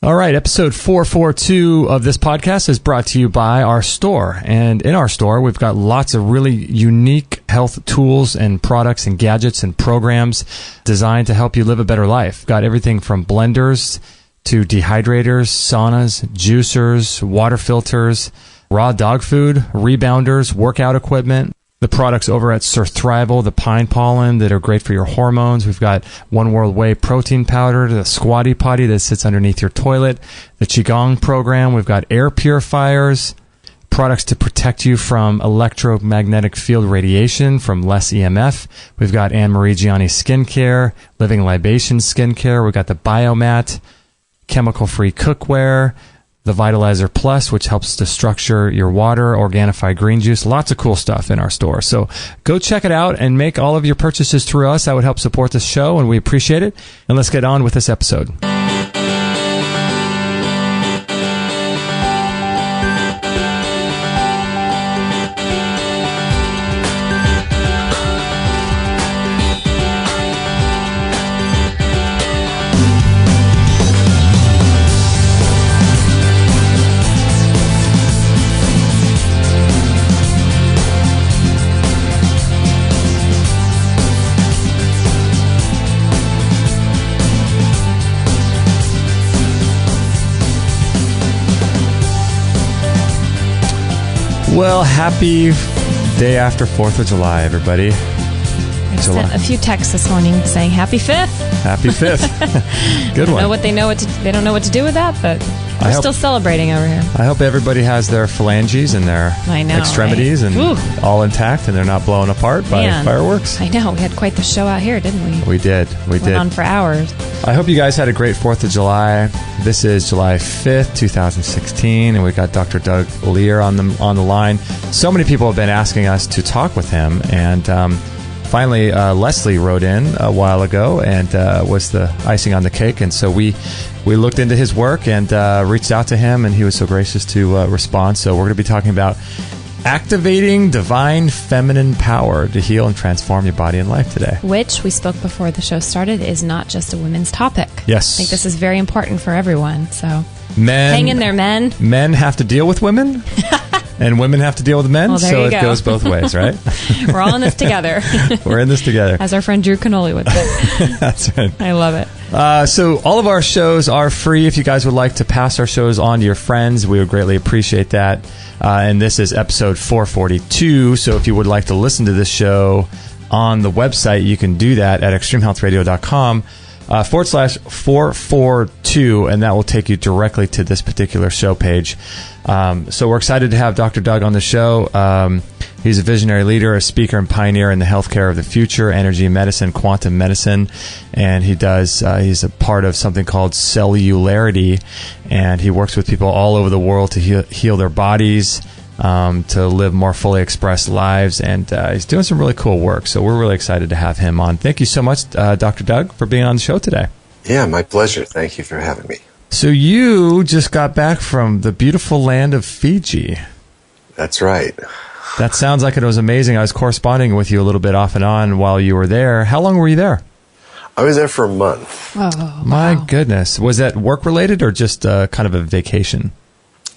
All right, episode 442 of this podcast is brought to you by our store. And in our store, we've got lots of really unique health tools and products and gadgets and programs designed to help you live a better life. Got everything from blenders to dehydrators, saunas, juicers, water filters, raw dog food, rebounders, workout equipment. The products over at Surthrival, the pine pollen that are great for your hormones. We've got One World Whey protein powder, the Squatty Potty that sits underneath your toilet, the Qigong program. We've got air purifiers, products to protect you from electromagnetic field radiation from less EMF. We've got Anne-Marie Gianni skincare, Living Libation skincare. We've got the Biomat, chemical-free cookware, the Vitalizer Plus, which helps to structure your water, Organifi green juice, lots of cool stuff in our store. So go check it out and make all of your purchases through us. That would help support this show, and we appreciate it. And let's get on with this episode. Well, happy day after 4th of July, everybody. I sent a few texts this morning saying Happy 5th. Happy 5th. Good one. They don't know what to do with that, but we're still celebrating over here. I hope everybody has their phalanges and their extremities and all intact, and they're not blown apart by fireworks. I know. We had quite the show out here, didn't we? We did. Went on for hours. I hope you guys had a great 4th of July. This is July 5th, 2016, and we got Dr. Doug Lehrer on the line. So many people have been asking us to talk with him, and finally, Leslie wrote in a while ago and was the icing on the cake. And so we looked into his work and reached out to him, and he was so gracious to respond. So we're going to be talking about activating divine feminine power to heal and transform your body and life today. Which, we spoke before the show started, is not just a women's topic. Yes. I think this is very important for everyone. So hang in there, men. Men have to deal with women. And women have to deal with men, so it goes both ways, right? We're all in this together. We're in this together. As our friend Drew Canoli would say. That's right. I love it. So all of our shows are free. If you guys would like to pass our shows on to your friends, we would greatly appreciate that. And this is episode 442. So if you would like to listen to this show on the website, you can do that at extremehealthradio.com. /442, and that will take you directly to this particular show page. So we're excited to have Dr. Doug on the show. He's a visionary leader, a speaker, and pioneer in the healthcare of the future, energy medicine, quantum medicine, and he's a part of something called Cellularity, and he works with people all over the world to heal their bodies, to live more fully expressed lives, and he's doing some really cool work. So we're really excited to have him on. Thank you so much, Dr. Doug, for being on the show today. Yeah, my pleasure. Thank you for having me. So you just got back from the beautiful land of Fiji. That's right. That sounds like it was amazing. I was corresponding with you a little bit off and on while you were there. How long were you there? I was there for a month. Oh, my goodness. Was that work-related or just kind of a vacation?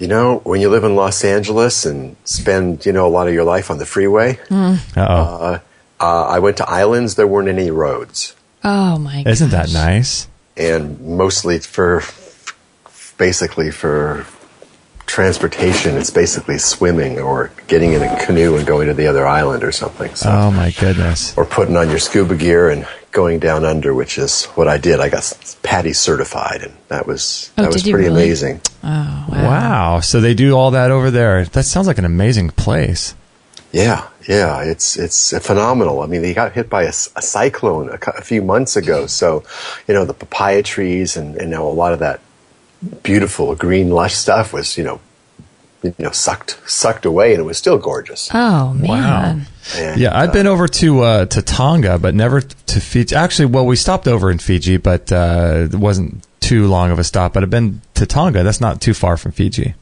You know, when you live in Los Angeles and spend, a lot of your life on the freeway, I went to islands. There weren't any roads. Oh, my gosh. Isn't that nice? And mostly basically for transportation, it's basically swimming or getting in a canoe and going to the other island or something. So, oh, my goodness. Or putting on your scuba gear and going down under, which is what I did. I got PADI certified, and that was pretty amazing. Oh, wow. So they do all that over there. That sounds like an amazing place. Yeah, it's phenomenal. I mean, they got hit by a cyclone a few months ago, so the papaya trees and a lot of that beautiful green lush stuff was sucked away, and it was still gorgeous. Oh man! Wow. And, I've been over to Tonga, but never to Fiji. Actually, well, we stopped over in Fiji, but it wasn't too long of a stop. But I've been to Tonga. That's not too far from Fiji.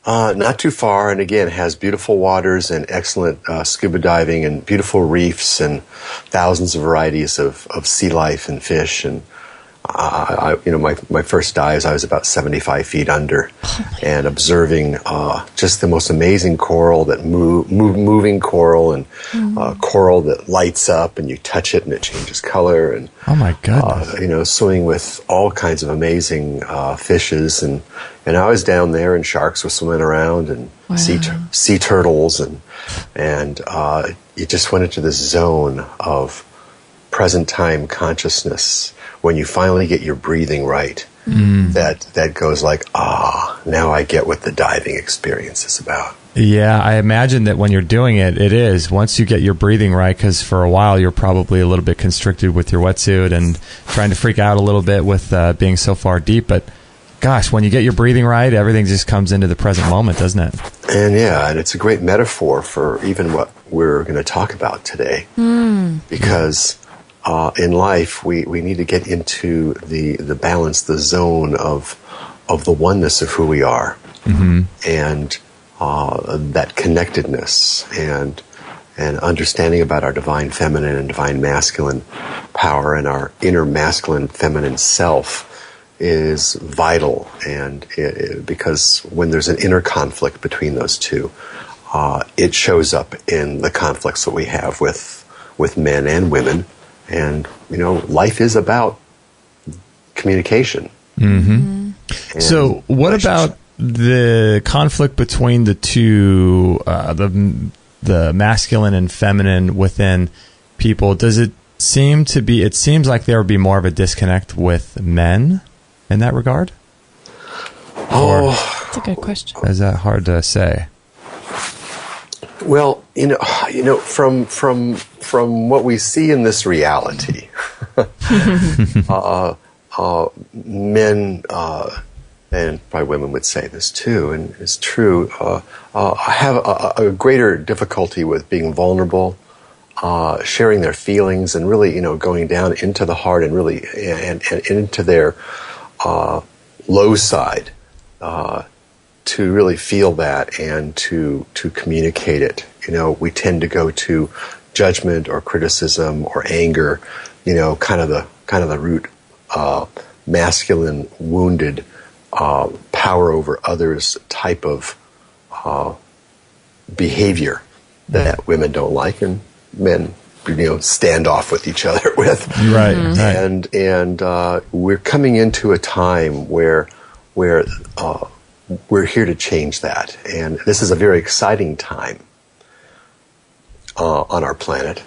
Not too far, and again, has beautiful waters and excellent scuba diving and beautiful reefs and thousands of varieties of sea life and fish. And my first dives, I was about 75 feet under, and observing just the most amazing coral, that moving coral, and coral that lights up, and you touch it and it changes color, and oh my goodness, swimming with all kinds of amazing fishes, and I was down there, and sharks were swimming around, and sea turtles, and you just went into this zone of present time consciousness. When you finally get your breathing right, that goes like, now I get what the diving experience is about. Yeah, I imagine that when you're doing it, it is. Once you get your breathing right, because for a while you're probably a little bit constricted with your wetsuit and trying to freak out a little bit with being so far deep. But gosh, when you get your breathing right, everything just comes into the present moment, doesn't it? And it's a great metaphor for even what we're going to talk about today. Because in life, we need to get into the balance, the zone of the oneness of who we are, and that connectedness and understanding about our divine feminine and divine masculine power, and our inner masculine feminine self is vital. And because when there's an inner conflict between those two, it shows up in the conflicts that we have with men and women. And, life is about communication. So what about the conflict between the two, the masculine and feminine within people? Does it seem like there would be more of a disconnect with men in that regard? That's a good question. Is that hard to say? Well, from what we see in this reality, men, and probably women would say this too, and it's true, have a greater difficulty with being vulnerable, sharing their feelings, and really, going down into the heart and really and into their low side. To really feel that and to communicate it. We tend to go to judgment or criticism or anger, kind of the root masculine wounded power over others type of behavior that women don't like, and men stand off with each other with. Right. And we're coming into a time where we're here to change that. And this is a very exciting time on our planet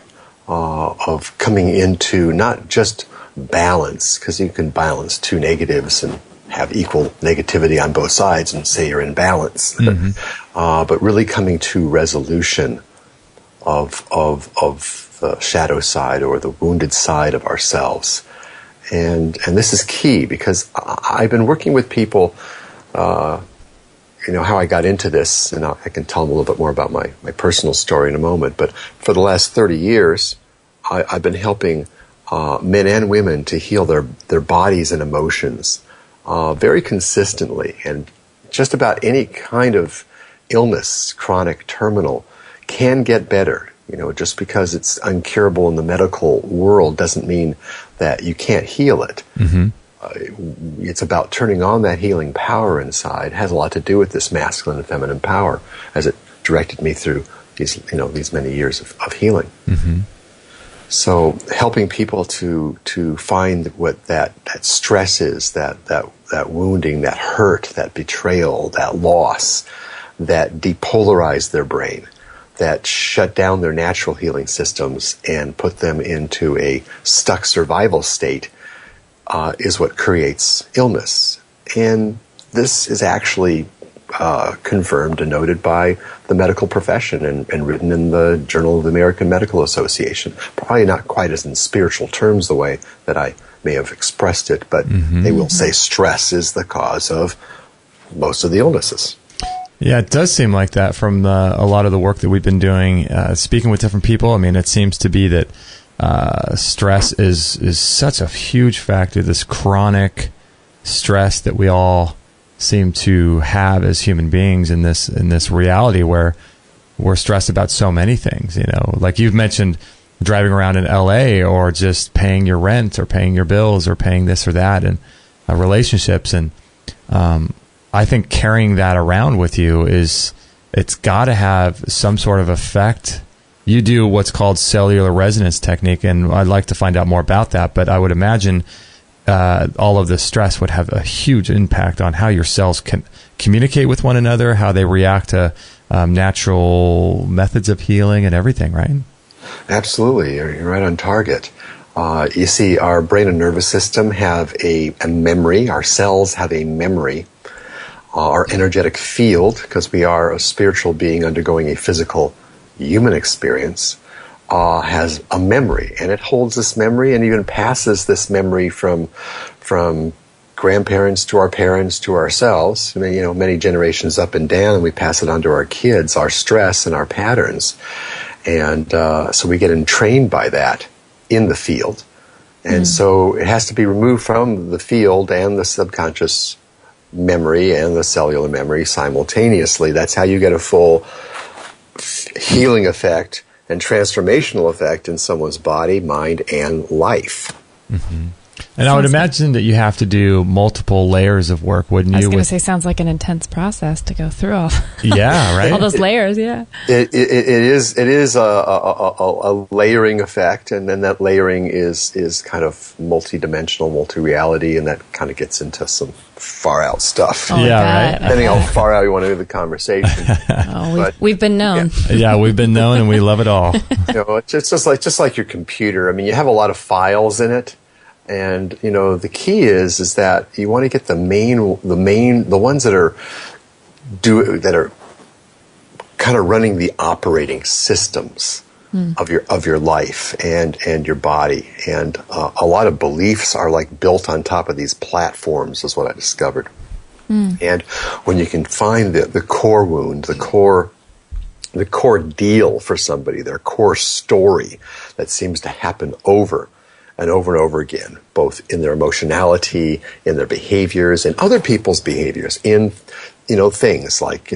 of coming into not just balance, because you can balance two negatives and have equal negativity on both sides and say you're in balance, but really coming to resolution of the shadow side or the wounded side of ourselves. And this is key, because I've been working with people, how I got into this, and I can tell them a little bit more about my personal story in a moment. But for the last 30 years, I've been helping men and women to heal their bodies and emotions very consistently. And just about any kind of illness, chronic, terminal, can get better. Just because it's incurable in the medical world doesn't mean that you can't heal it. It's about turning on that healing power inside. It has a lot to do with this masculine and feminine power, as it directed me through these many years of healing. So helping people to find what that stress is, that wounding, that hurt, that betrayal, that loss, that depolarized their brain, that shut down their natural healing systems and put them into a stuck survival state, is what creates illness. And this is actually confirmed and noted by the medical profession and written in the Journal of the American Medical Association. Probably not quite as in spiritual terms the way that I may have expressed it, but they will say stress is the cause of most of the illnesses. Yeah, it does seem like that from a lot of the work that we've been doing, speaking with different people. I mean, it seems to be that stress is such a huge factor, this chronic stress that we all seem to have as human beings in this reality where we're stressed about so many things. Like you've mentioned, driving around in LA or just paying your rent or paying your bills or paying this or that, and relationships. And I think carrying that around with you it's got to have some sort of effect. You do what's called cellular resonance technique, and I'd like to find out more about that, but I would imagine all of this stress would have a huge impact on how your cells can communicate with one another, how they react to natural methods of healing and everything, right? Absolutely. You're right on target. You see, our brain and nervous system have a memory. Our cells have a memory. Our energetic field, because we are a spiritual being undergoing a physical human experience, has a memory, and it holds this memory and even passes this memory from grandparents to our parents to ourselves. I mean, many generations up and down, and we pass it on to our kids, our stress and our patterns. And so we get entrained by that in the field. And so it has to be removed from the field and the subconscious memory and the cellular memory simultaneously. That's how you get a full healing effect and transformational effect in someone's body, mind, and life. Mm-hmm. And I would imagine that you have to do multiple layers of work, wouldn't you? I was going to say, sounds like an intense process to go through all. Yeah, right. All those layers, yeah. It is a layering effect, and then that layering is kind of multi-dimensional, multi-reality, and that kind of gets into some far out stuff. Oh, yeah, right. Depending on how far out you want to do the conversation. We've been known. Yeah, we've been known, and we love it all. It's just like your computer. I mean, you have a lot of files in it. And, the key is that you want to get the ones that are kind of running the operating systems of your life and your body. And a lot of beliefs are like built on top of these platforms, is what I discovered. And when you can find the core wound, the core deal for somebody, their core story that seems to happen over and over and over again, both in their emotionality, in their behaviors, in other people's behaviors, in things like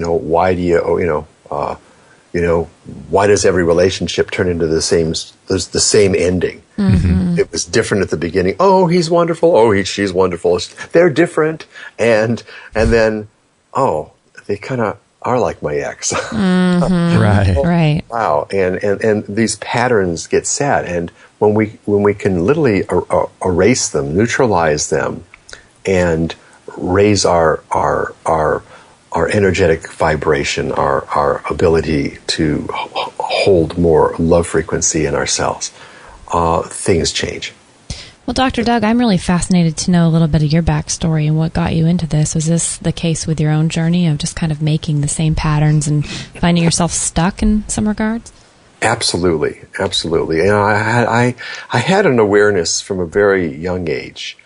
why does every relationship turn into the same ending? Mm-hmm. It was different at the beginning. Oh, he's wonderful. Oh, she's wonderful. They're different, and then they kind of are like my ex. Mm-hmm. Right. Wow. And these patterns get set, and when we can literally erase them, neutralize them, and raise our energetic vibration, our ability to hold more love frequency in ourselves, things change. Well, Dr. Doug, I'm really fascinated to know a little bit of your backstory and what got you into this. Was this the case with your own journey of just kind of making the same patterns and finding yourself stuck in some regards? Absolutely. I had an awareness from a very young age,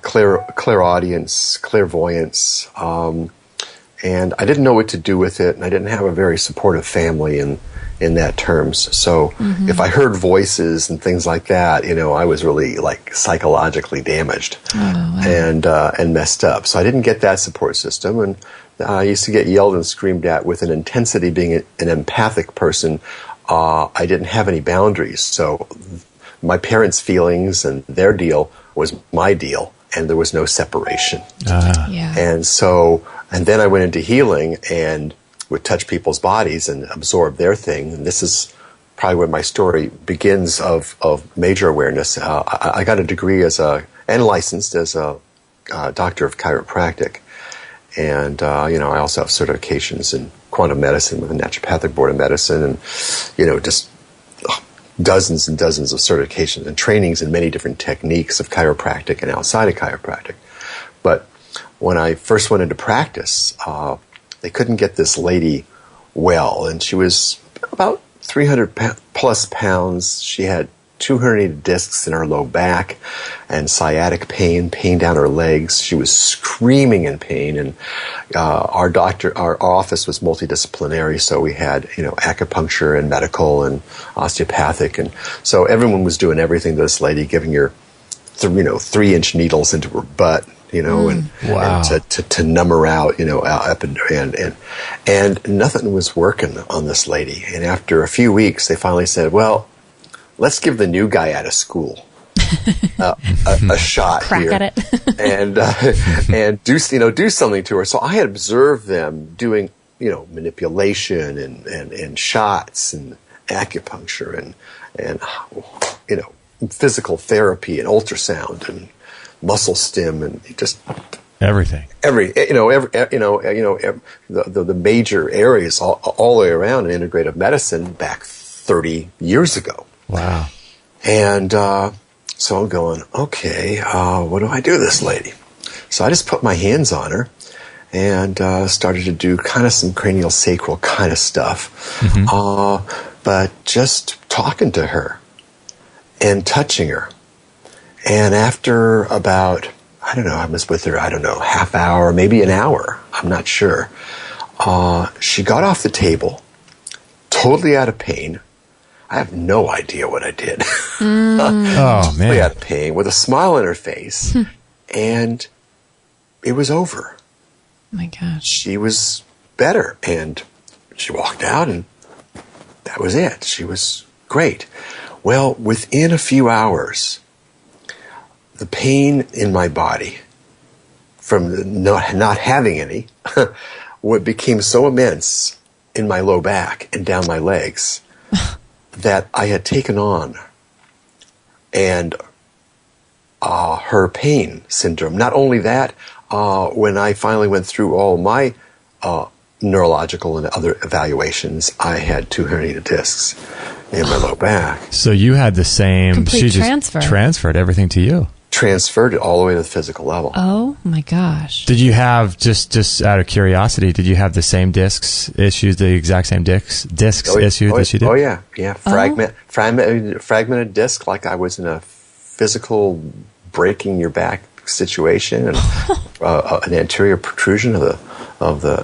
clairaudience, clairvoyance, and I didn't know what to do with it, and I didn't have a very supportive family in that terms. So if I heard voices and things like that, I was really like psychologically damaged and messed up. So I didn't get that support system, and I used to get yelled and screamed at with an intensity. Being an empathic person, I didn't have any boundaries. So my parents' feelings and their deal was my deal, and there was no separation. And then I went into healing and would touch people's bodies and absorb their thing. And this is probably where my story begins of major awareness. I got a degree and licensed as a doctor of chiropractic. And, I also have certifications in quantum medicine with the Naturopathic Board of Medicine, and, just dozens and dozens of certifications and trainings in many different techniques of chiropractic and outside of chiropractic. But when I first went into practice, they couldn't get this lady well, and she was about 300 plus pounds. She had 2 herniated discs in her low back and sciatic pain down her legs. She was screaming in pain, and our office was multidisciplinary, so we had acupuncture and medical and osteopathic, and so everyone was doing everything to this lady, giving her 3-inch needles into her butt and to numb her out, up and nothing was working on this lady. And after a few weeks, they finally said, well, let's give the new guy out of school a shot crack here, at it, and do something to her. So I had observed them doing, manipulation and shots and acupuncture and physical therapy and ultrasound and muscle stim and just everything. The major areas all the way around in integrative medicine back 30 years ago. Wow. And so I'm going, okay, what do I do to this lady? So I just put my hands on her and started to do kind of some cranial sacral kind of stuff. But just talking to her and touching her. And after about, I was with her, half hour, maybe an hour, I'm not sure. She got off the table, totally out of pain. I have no idea what I did. Oh, man. Totally out of pain, with a smile on her face. And it was over. Oh my gosh. She was better. And she walked out, and that was it. She was great. Well, within a few hours, the pain in my body from not having any became so immense in my low back and down my legs that I had taken on her pain syndrome. Not only that, when I finally went through all my neurological and other evaluations, I had 2 herniated discs in my low back. So you had the same... Complete she transfer. Just transferred everything to you. Transferred it all the way to the physical level. Oh my gosh. Did you have, just out of curiosity, did you have the same discs issues, the exact same discs issues that she did? Oh yeah. Fragmented disc, like I was in a physical breaking your back situation, and an anterior protrusion of the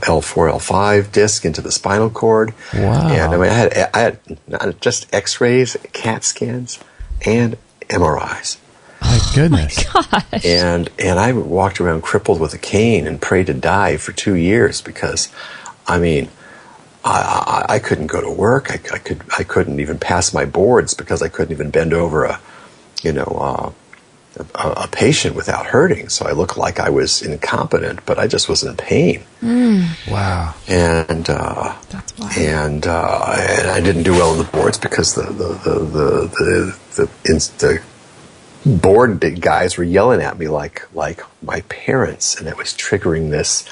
L4, L5 disc into the spinal cord. Wow. And I had not just X-rays, CAT scans, and MRIs. My goodness. Oh my gosh. And I walked around crippled with a cane and prayed to die for 2 years because, I couldn't go to work. I couldn't even pass my boards because I couldn't even bend over a patient without hurting. So I looked like I was incompetent, but I just was in pain. Wow. And that's wild. And I didn't do well on the boards because the board guys were yelling at me like my parents, and it was triggering this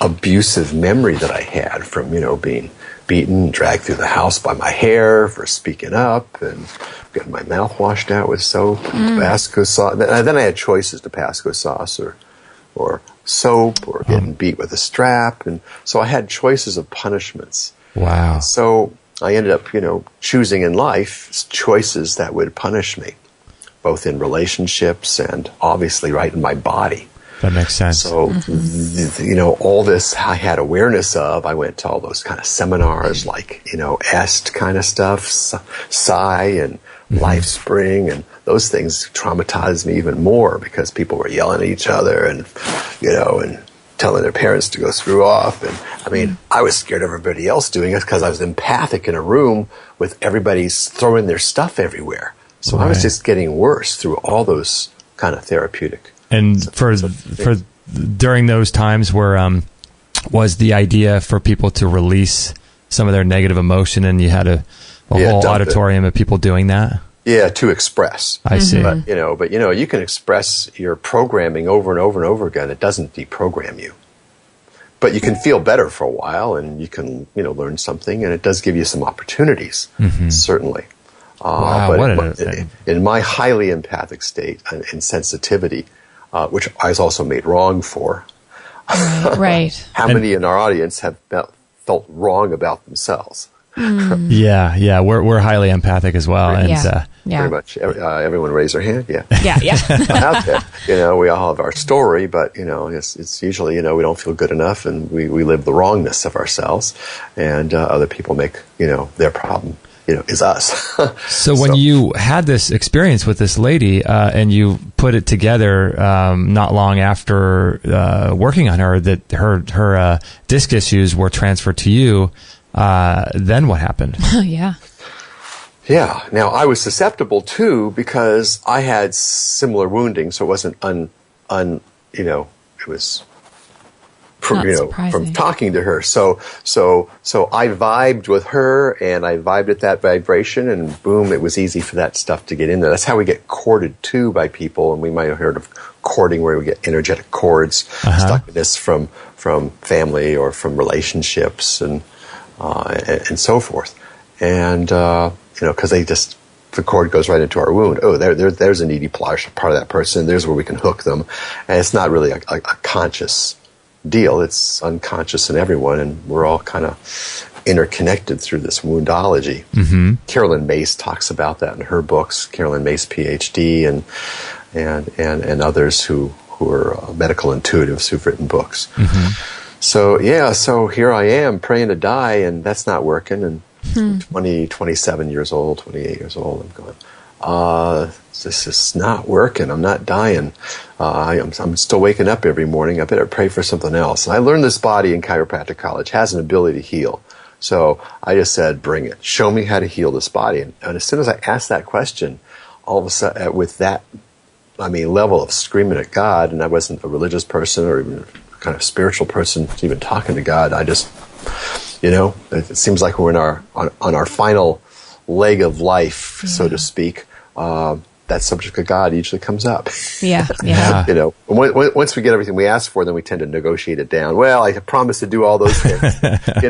abusive memory that I had from being beaten, dragged through the house by my hair for speaking up, and getting my mouth washed out with soap, and Tabasco sauce. And then I had choices: Tabasco sauce or soap, or getting beat with a strap, and so I had choices of punishments. Wow. So I ended up choosing in life choices that would punish me, both in relationships and obviously right in my body. That makes sense. So, all this I had awareness of. I went to all those kind of seminars like, EST kind of stuff, Psi and Life Spring, and those things traumatized me even more because people were yelling at each other and, and telling their parents to go screw off. And I was scared of everybody else doing it because I was empathic in a room with everybody throwing their stuff everywhere. So I was just getting worse through all those kind of therapeutic. And for during those times where was the idea for people to release some of their negative emotion, and you had a whole auditorium of people doing that? Yeah, to express. I see. But you can express your programming over and over and over again. It doesn't deprogram you. But you can feel better for a while, and you can learn something, and it does give you some opportunities, certainly. Wow, but in my highly empathic state and sensitivity, which I was also made wrong for. Right. How many in our audience have felt wrong about themselves? Yeah, we're highly empathic as well, and pretty much everyone raise their hand. Yeah. Yeah. Out there, we all have our story, but it's usually we don't feel good enough, and we live the wrongness of ourselves, and other people make their problem is us. So when you had this experience with this lady, and you put it together, not long after working on her, that her disc issues were transferred to you, then what happened? Yeah. Yeah. Now I was susceptible too because I had similar wounding, so it wasn't it was from talking to her. So I vibed with her, and I vibed at that vibration, and boom, it was easy for that stuff to get in there. That's how we get corded too by people, and we might have heard of cording, where we get energetic cords, stuckness from family or from relationships, and so forth. And because the cord goes right into our wound. Oh, there's a needy part of that person. There's where we can hook them, and it's not really a conscious deal. It's unconscious in everyone, and we're all kind of interconnected through this woundology. Mm-hmm. Carolyn Mace talks about that in her books. Carolyn Mace, PhD, and others who are medical intuitives who've written books. Mm-hmm. So here I am praying to die, and that's not working. And 27 years old, 28 years old, I'm going, this is not working. I'm not dying. I'm still waking up every morning. I better pray for something else. And I learned this body in chiropractic college has an ability to heal. So I just said, bring it. Show me how to heal this body. And as soon as I asked that question, all of a sudden, with that, level of screaming at God, and I wasn't a religious person or even a kind of spiritual person, even talking to God, I just, it seems like we're on our final leg of life, so to speak. That subject of God usually comes up. Yeah. Once we get everything we ask for, then we tend to negotiate it down. Well, I promised to do all those things. I'm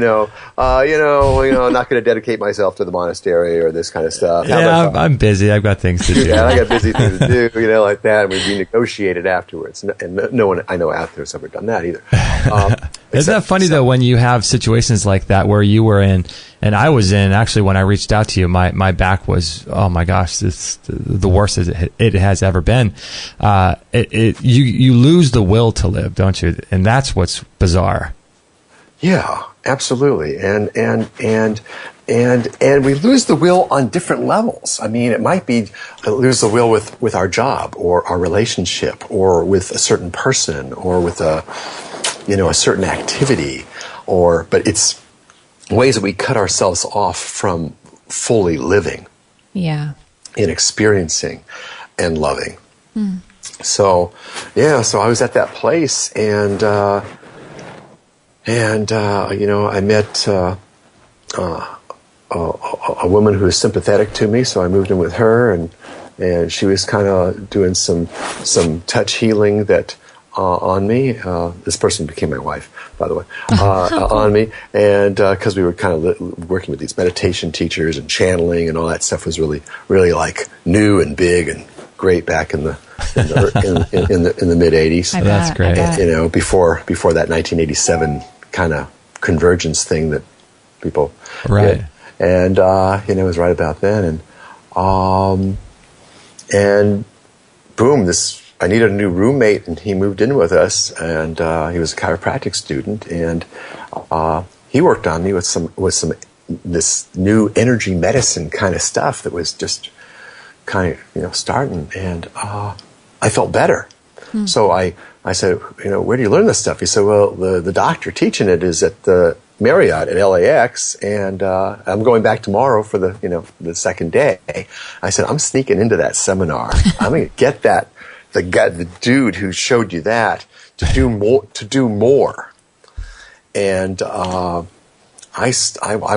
not going to dedicate myself to the monastery or this kind of stuff. I'm busy. I've got things to do. Yeah, I got busy things to do. Like that. And we renegotiate afterwards. And no one I know out there has ever done that either. Isn't that funny though, when you have situations like that where you were in, and I was in, actually, when I reached out to you, my back was, oh my gosh, it's the worst it has ever been. You lose the will to live, don't you? And that's what's bizarre. Yeah, absolutely. And we lose the will on different levels. It might be lose the will with our job or our relationship or with a certain person or with a certain activity, but it's ways that we cut ourselves off from fully living. Yeah. And experiencing and loving. So I was at that place, and I met a woman who was sympathetic to me, so I moved in with her, and she was kind of doing some touch healing that on me. This person became my wife, by the way, on me, and because we were kind of working with these meditation teachers and channeling and all that stuff was really, really like new and big and great back in the mid '80s. That's great. Before that 1987 kind of convergence thing that people did. And it was right about then, and boom, I needed a new roommate, and he moved in with us, and he was a chiropractic student, and he worked on me with this new energy medicine kind of stuff that was just kind of starting, and I felt better. So I said, where do you learn this stuff? He said, well, the doctor teaching it is at the Marriott at LAX, and I'm going back tomorrow for the second day. I said, I'm sneaking into that seminar. I'm going to get the dude who showed you that to do more. And I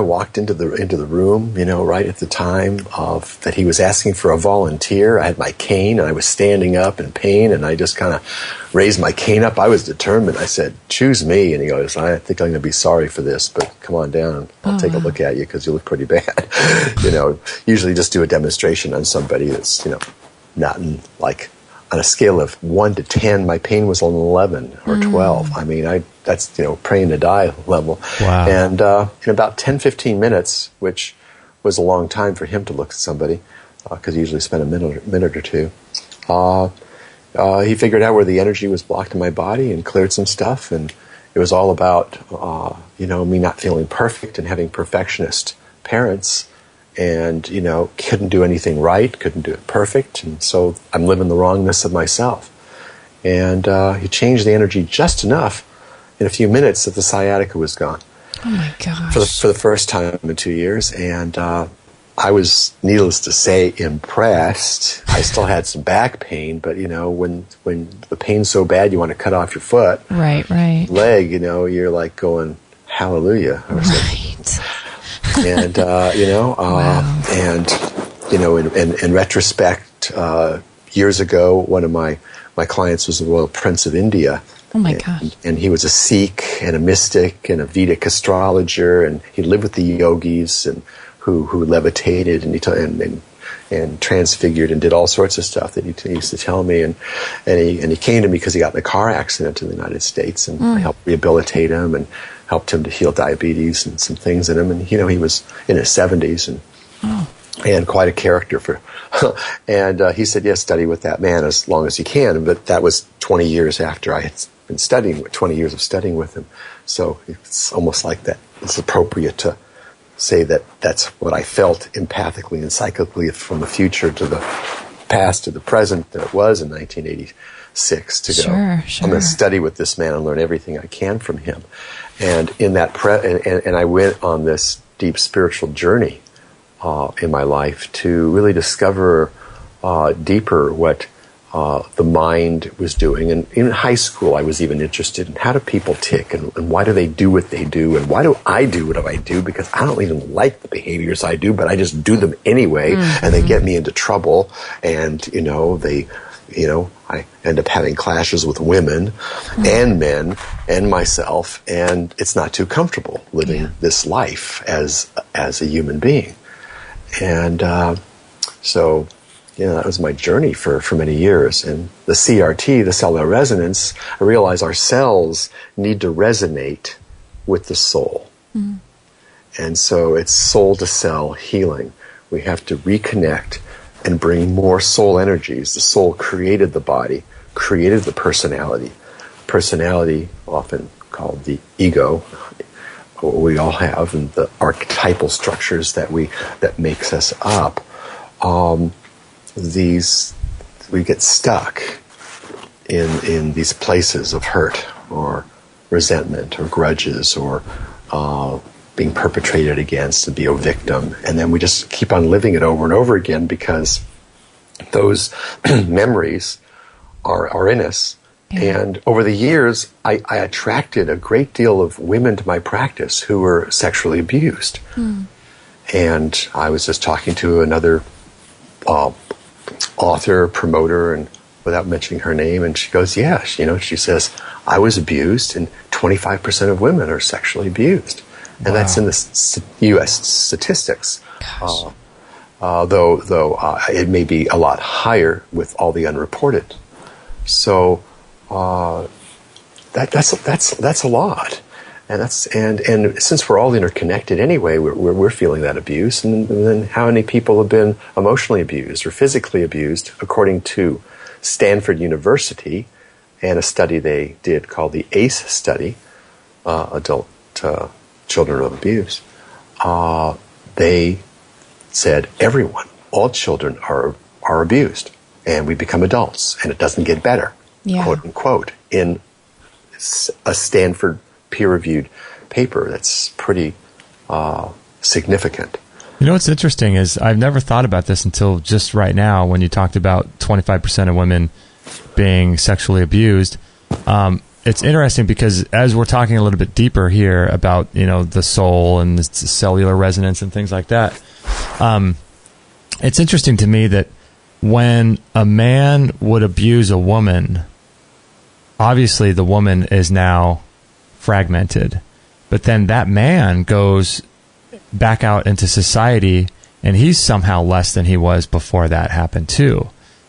walked into the room, right at the time of that he was asking for a volunteer. I had my cane, and I was standing up in pain, and I just kind of raised my cane up. I was determined. I said, choose me. And he goes, I think I'm going to be sorry for this, but come on down. I'll take a look at you because you look pretty bad. Usually just do a demonstration on somebody that's, not in like, on a scale of 1 to 10, my pain was on 11 or 12. That's, praying to die level. Wow. And in about 10, 15 minutes, which was a long time for him to look at somebody, because he usually spent a minute or two, he figured out where the energy was blocked in my body and cleared some stuff. And it was all about, me not feeling perfect and having perfectionist parents and, you know, couldn't do anything right, couldn't do it perfect, and so I'm living the wrongness of myself. And he changed the energy just enough in a few minutes that the sciatica was gone. Oh my gosh. For the first time in 2 years. And I was, needless to say, impressed. I still had some back pain, but, you know, when the pain's so bad you want to cut off your foot, right, leg, you know, you're like going, hallelujah. Right. And, you know, wow. and, you know, in retrospect, years ago, one of my clients was the Royal Prince of India. Oh my God. And he was a Sikh and a mystic and a Vedic astrologer, and he lived with the yogis and who levitated and transfigured and did all sorts of stuff that he used to tell me. And he came to me because he got in a car accident in the United States, and I helped rehabilitate him and helped him to heal diabetes and some things in him. And, you know, he was in his 70s and quite a character for. And he said, yes, study with that man as long as you can. But that was 20 years after I had been studying, 20 years of studying with him. So it's almost like that. It's appropriate to say that that's what I felt empathically and psychically from the future to the past to the present that it was in 1986 to go. Sure. I'm going to study with this man and learn everything I can from him. And in that and I went on this deep spiritual journey in my life to really discover deeper what the mind was doing. And in high school, I was even interested in how do people tick and why do they do what they do and why do I do what I do, because I don't even like the behaviors I do, but I just do them anyway, and they get me into trouble. And, you know, I end up having clashes with women and men and myself, and it's not too comfortable living this life as a human being. And so, you know, that was my journey for many years. And the CRT, the cellular resonance, I realized our cells need to resonate with the soul. And so it's soul-to-cell healing. We have to reconnect and bring more soul energies. The soul created the body, created the personality. Personality, often called the ego, we all have, and the archetypal structures that makes us up. We get stuck in these places of hurt or resentment or grudges or being perpetrated against and be a victim, and then we just keep on living it over and over again because those memories are in us. And over the years, I attracted a great deal of women to my practice who were sexually abused. And I was just talking to another author, promoter, and without mentioning her name, and she goes, yeah, she says, I was abused, and 25% of women are sexually abused. And that's in the U.S. statistics. Though it may be a lot higher with all the unreported. So that's a lot, and since we're all interconnected anyway, we're feeling that abuse. And then how many people have been emotionally abused or physically abused, according to Stanford University and a study they did called the ACE study, adult children of abuse. They said all children are abused, and we become adults, and it doesn't get better, quote unquote, in a Stanford peer-reviewed paper. That's pretty significant. You know what's interesting is I've never thought about this until just right now when you talked about 25% of women being sexually abused. It's interesting because as we're talking a little bit deeper here about, the soul and the cellular resonance and things like that, it's interesting to me that when a man would abuse a woman, obviously the woman is now fragmented, but then that man goes back out into society and he's somehow less than he was before that happened too.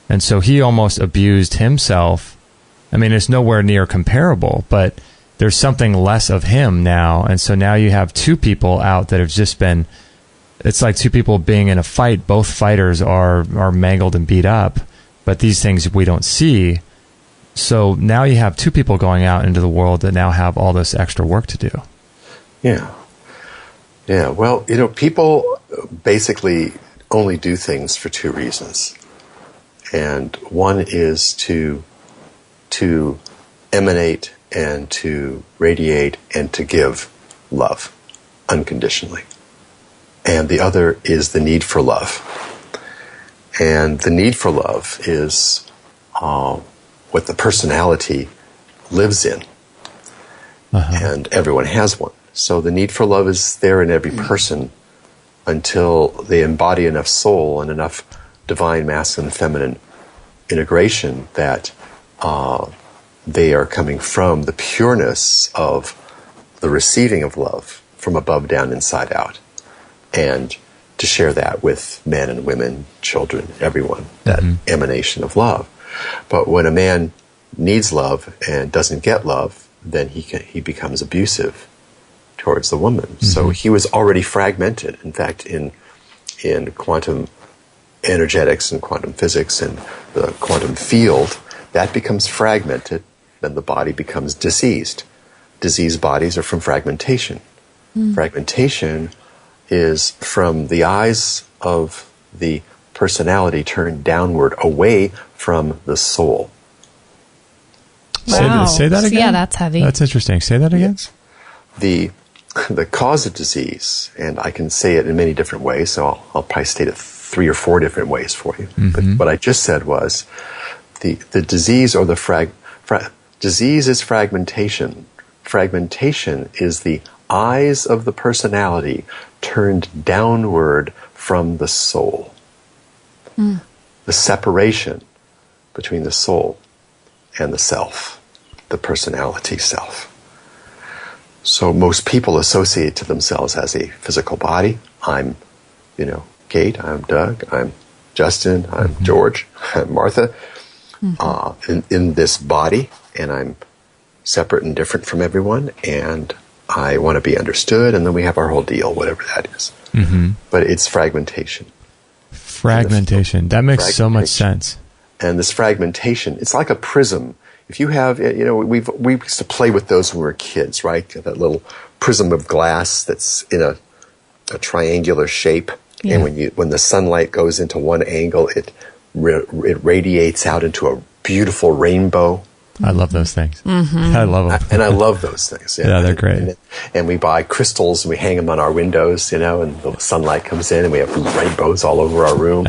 And so he almost abused himself. I mean, it's nowhere near comparable, but there's something less of him now. And so now you have two people out that have just been, it's like two people being in a fight. Both fighters are mangled and beat up, but these things we don't see. So now you have two people going out into the world that now have all this extra work to do. Yeah. Yeah, well, people basically only do things for two reasons. And one is to emanate and to radiate and to give love unconditionally. And the other is the need for love. And the need for love is what the personality lives in. And everyone has one. So the need for love is there in every person until they embody enough soul and enough divine masculine and feminine integration that they are coming from the pureness of the receiving of love from above down, inside out. And to share that with men and women, children, everyone, that emanation of love. But when a man needs love and doesn't get love, then he becomes abusive towards the woman. So he was already fragmented. In fact, in quantum energetics and quantum physics and the quantum field, that becomes fragmented, then the body becomes diseased. Diseased bodies are from fragmentation. Fragmentation is from the eyes of the personality turned downward, away from the soul. Wow. Say that again? Yeah, that's heavy. That's interesting. Say that again? The cause of disease, and I can say it in many different ways, so I'll probably state it 3 or 4 different ways for you. But what I just said was the disease or the disease is fragmentation. Fragmentation is the eyes of the personality turned downward from the soul. The separation between the soul and the self, the personality self. So most people associate to themselves as a physical body. I'm, Kate, I'm Doug, I'm Justin, I'm George, I'm Martha, in this body, and I'm separate and different from everyone, and I want to be understood, and then we have our whole deal, whatever that is. But it's fragmentation. Fragmentation. That makes so much sense. And this fragmentation, it's like a prism. If you have, we used to play with those when we were kids, right? That little prism of glass that's in a triangular shape. Yeah. And when the sunlight goes into one angle, it radiates out into a beautiful rainbow. I love those things. I love them. And I love those things. Yeah, they're great. And we buy crystals and we hang them on our windows, and the sunlight comes in and we have rainbows all over our room.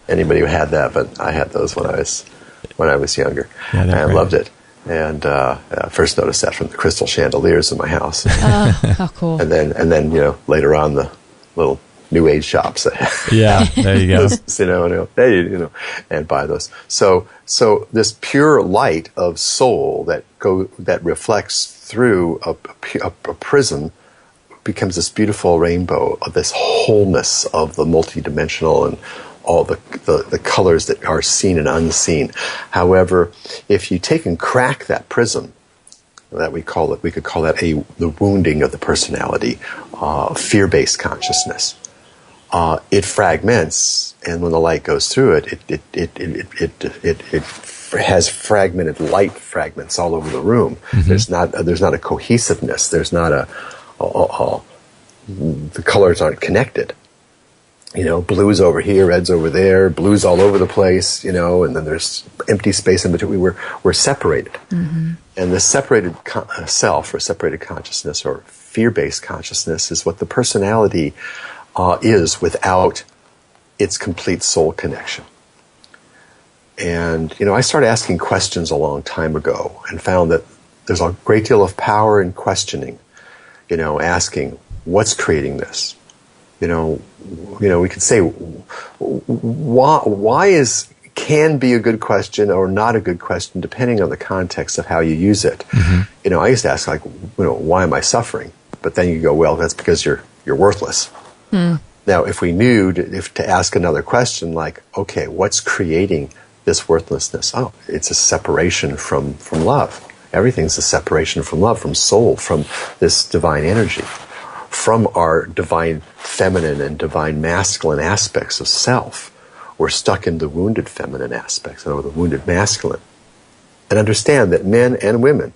Anybody who had that, but I had those when I was younger. Yeah, and I loved it. And I first noticed that from the crystal chandeliers in my house. Oh, how cool. And then later on the little New Age shops. Yeah, there you go. And buy those. So this pure light of soul that reflects through a prism becomes this beautiful rainbow of this wholeness of the multidimensional and all the colors that are seen and unseen. However, if you take and crack that prism, we could call that the wounding of the personality, fear-based consciousness. It fragments, and when the light goes through it, it has fragmented light fragments all over the room. There's not a cohesiveness. There's not the colors aren't connected. Blues over here, reds over there, blues all over the place. And then there's empty space in between. We're separated, and the separated self or separated consciousness or fear-based consciousness is what the personality is without its complete soul connection. And, I started asking questions a long time ago and found that there's a great deal of power in questioning, asking, what's creating this? We could say, why can be a good question or not a good question depending on the context of how you use it. I used to ask, why am I suffering? But then you go, well, that's because you're worthless. Now, if we knew to ask another question like, okay, what's creating this worthlessness? Oh, it's a separation from love. Everything's a separation from love, from soul, from this divine energy, from our divine feminine and divine masculine aspects of self. We're stuck in the wounded feminine aspects or the wounded masculine. And understand that men and women,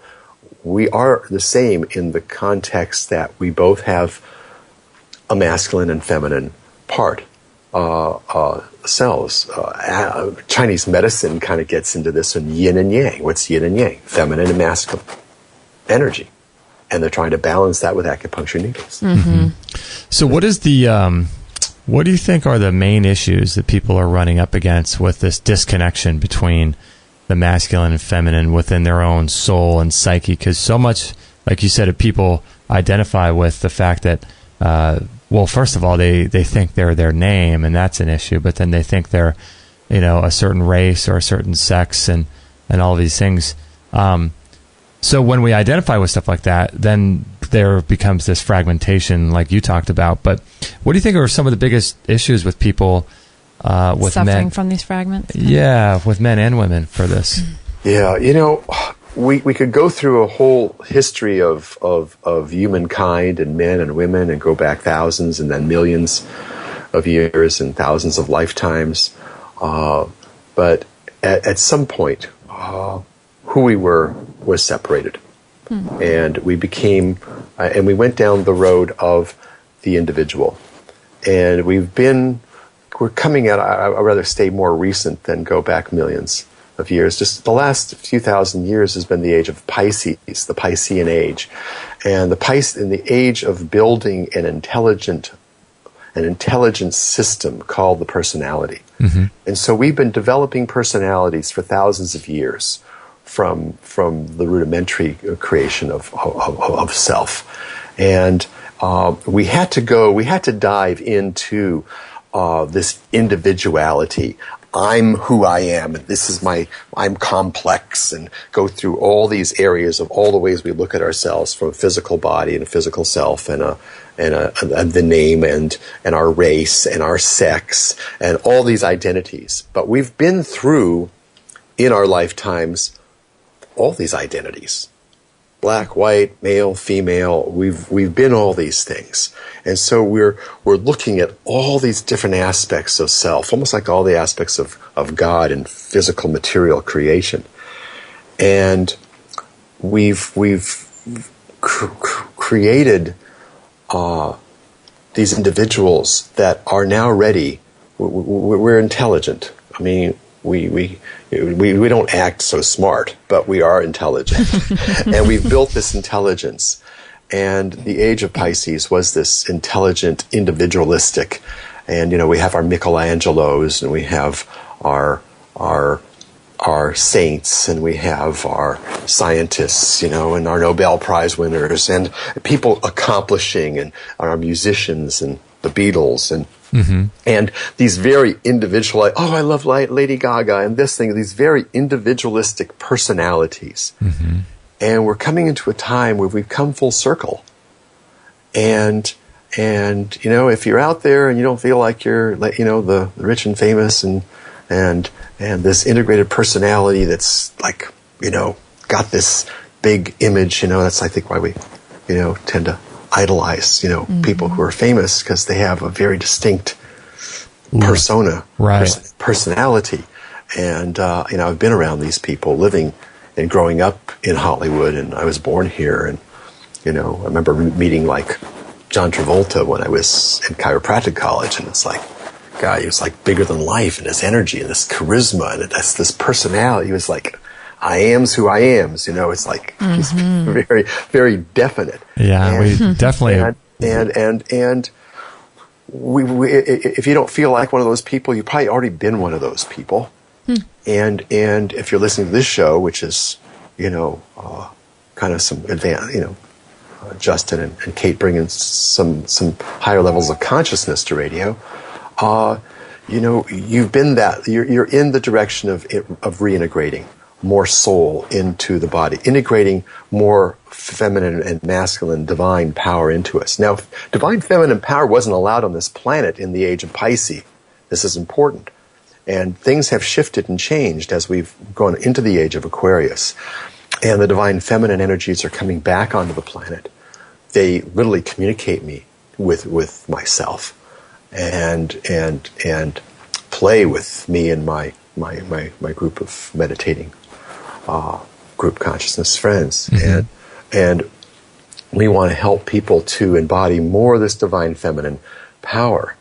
we are the same in the context that we both have a masculine and feminine part. Cells. Chinese medicine kind of gets into this in yin and yang. What's yin and yang? Feminine and masculine energy. And they're trying to balance that with acupuncture needles. Mm-hmm. So what is what do you think are the main issues that people are running up against with this disconnection between the masculine and feminine within their own soul and psyche? Because so much, like you said, people identify with the fact that, well, first of all, they think they're their name, and that's an issue, but then they think they're, a certain race or a certain sex and all these things. So when we identify with stuff like that, then there becomes this fragmentation like you talked about. But what do you think are some of the biggest issues with people with suffering men? from these fragments? Yeah, with men and women for this. Yeah, we could go through a whole history of humankind and men and women and go back thousands and then millions of years and thousands of lifetimes. But at some point, who we were was separated. And we became, and we went down the road of the individual. And we're coming at, I'd rather stay more recent than go back millions of years. Just the last few thousand years has been the age of Pisces, the Piscean age. And in the age of building an intelligent system called the personality. Mm-hmm. And so we've been developing personalities for thousands of years from the rudimentary creation of self. And we had to dive into this individuality. I'm who I am, and I'm complex, and go through all these areas of all the ways we look at ourselves, from a physical body and a physical self, and the name and our race and our sex and all these identities. But we've been through in our lifetimes all these identities. Black, white, male, female, we've been all these things. And so we're looking at all these different aspects of self, almost like all the aspects of God and physical material creation. And we've created these individuals that are now ready. We're intelligent. I mean, we don't act so smart, but we are intelligent. And we've built this intelligence. And the age of Pisces was this intelligent, individualistic. And, we have our Michelangelos, and we have our saints, and we have our scientists, and our Nobel Prize winners, and people accomplishing, and our musicians, and the Beatles, and and these very individual, I love Lady Gaga and this thing, these very individualistic personalities. Mm-hmm. And we're coming into a time where we've come full circle. And if you're out there and you don't feel like you're, the rich and famous and this integrated personality that's like, got this big image, that's, I think, why we, tend to idolize, people who are famous, because they have a very distinct persona, personality. And, I've been around these people, living and growing up in Hollywood, and I was born here. And, I remember meeting like John Travolta when I was in chiropractic college, and it's like, God, he was like bigger than life, and his energy and this charisma and this personality. He was like, I am's who I am's, it's like he's very, very definite. Yeah, we definitely. And we if you don't feel like one of those people, you've probably already been one of those people. And if you're listening to this show, which is, kind of some advanced, Justin and Kate bringing some higher levels of consciousness to radio, you've been that. You're in the direction of reintegrating more soul into the body, integrating more feminine and masculine divine power into us. Now, divine feminine power wasn't allowed on this planet in the age of Pisces. This is important. And things have shifted and changed as we've gone into the age of Aquarius. And the divine feminine energies are coming back onto the planet. They literally communicate me with myself and play with me and my group of meditating group consciousness friends. And we want to help people to embody more of this divine feminine power.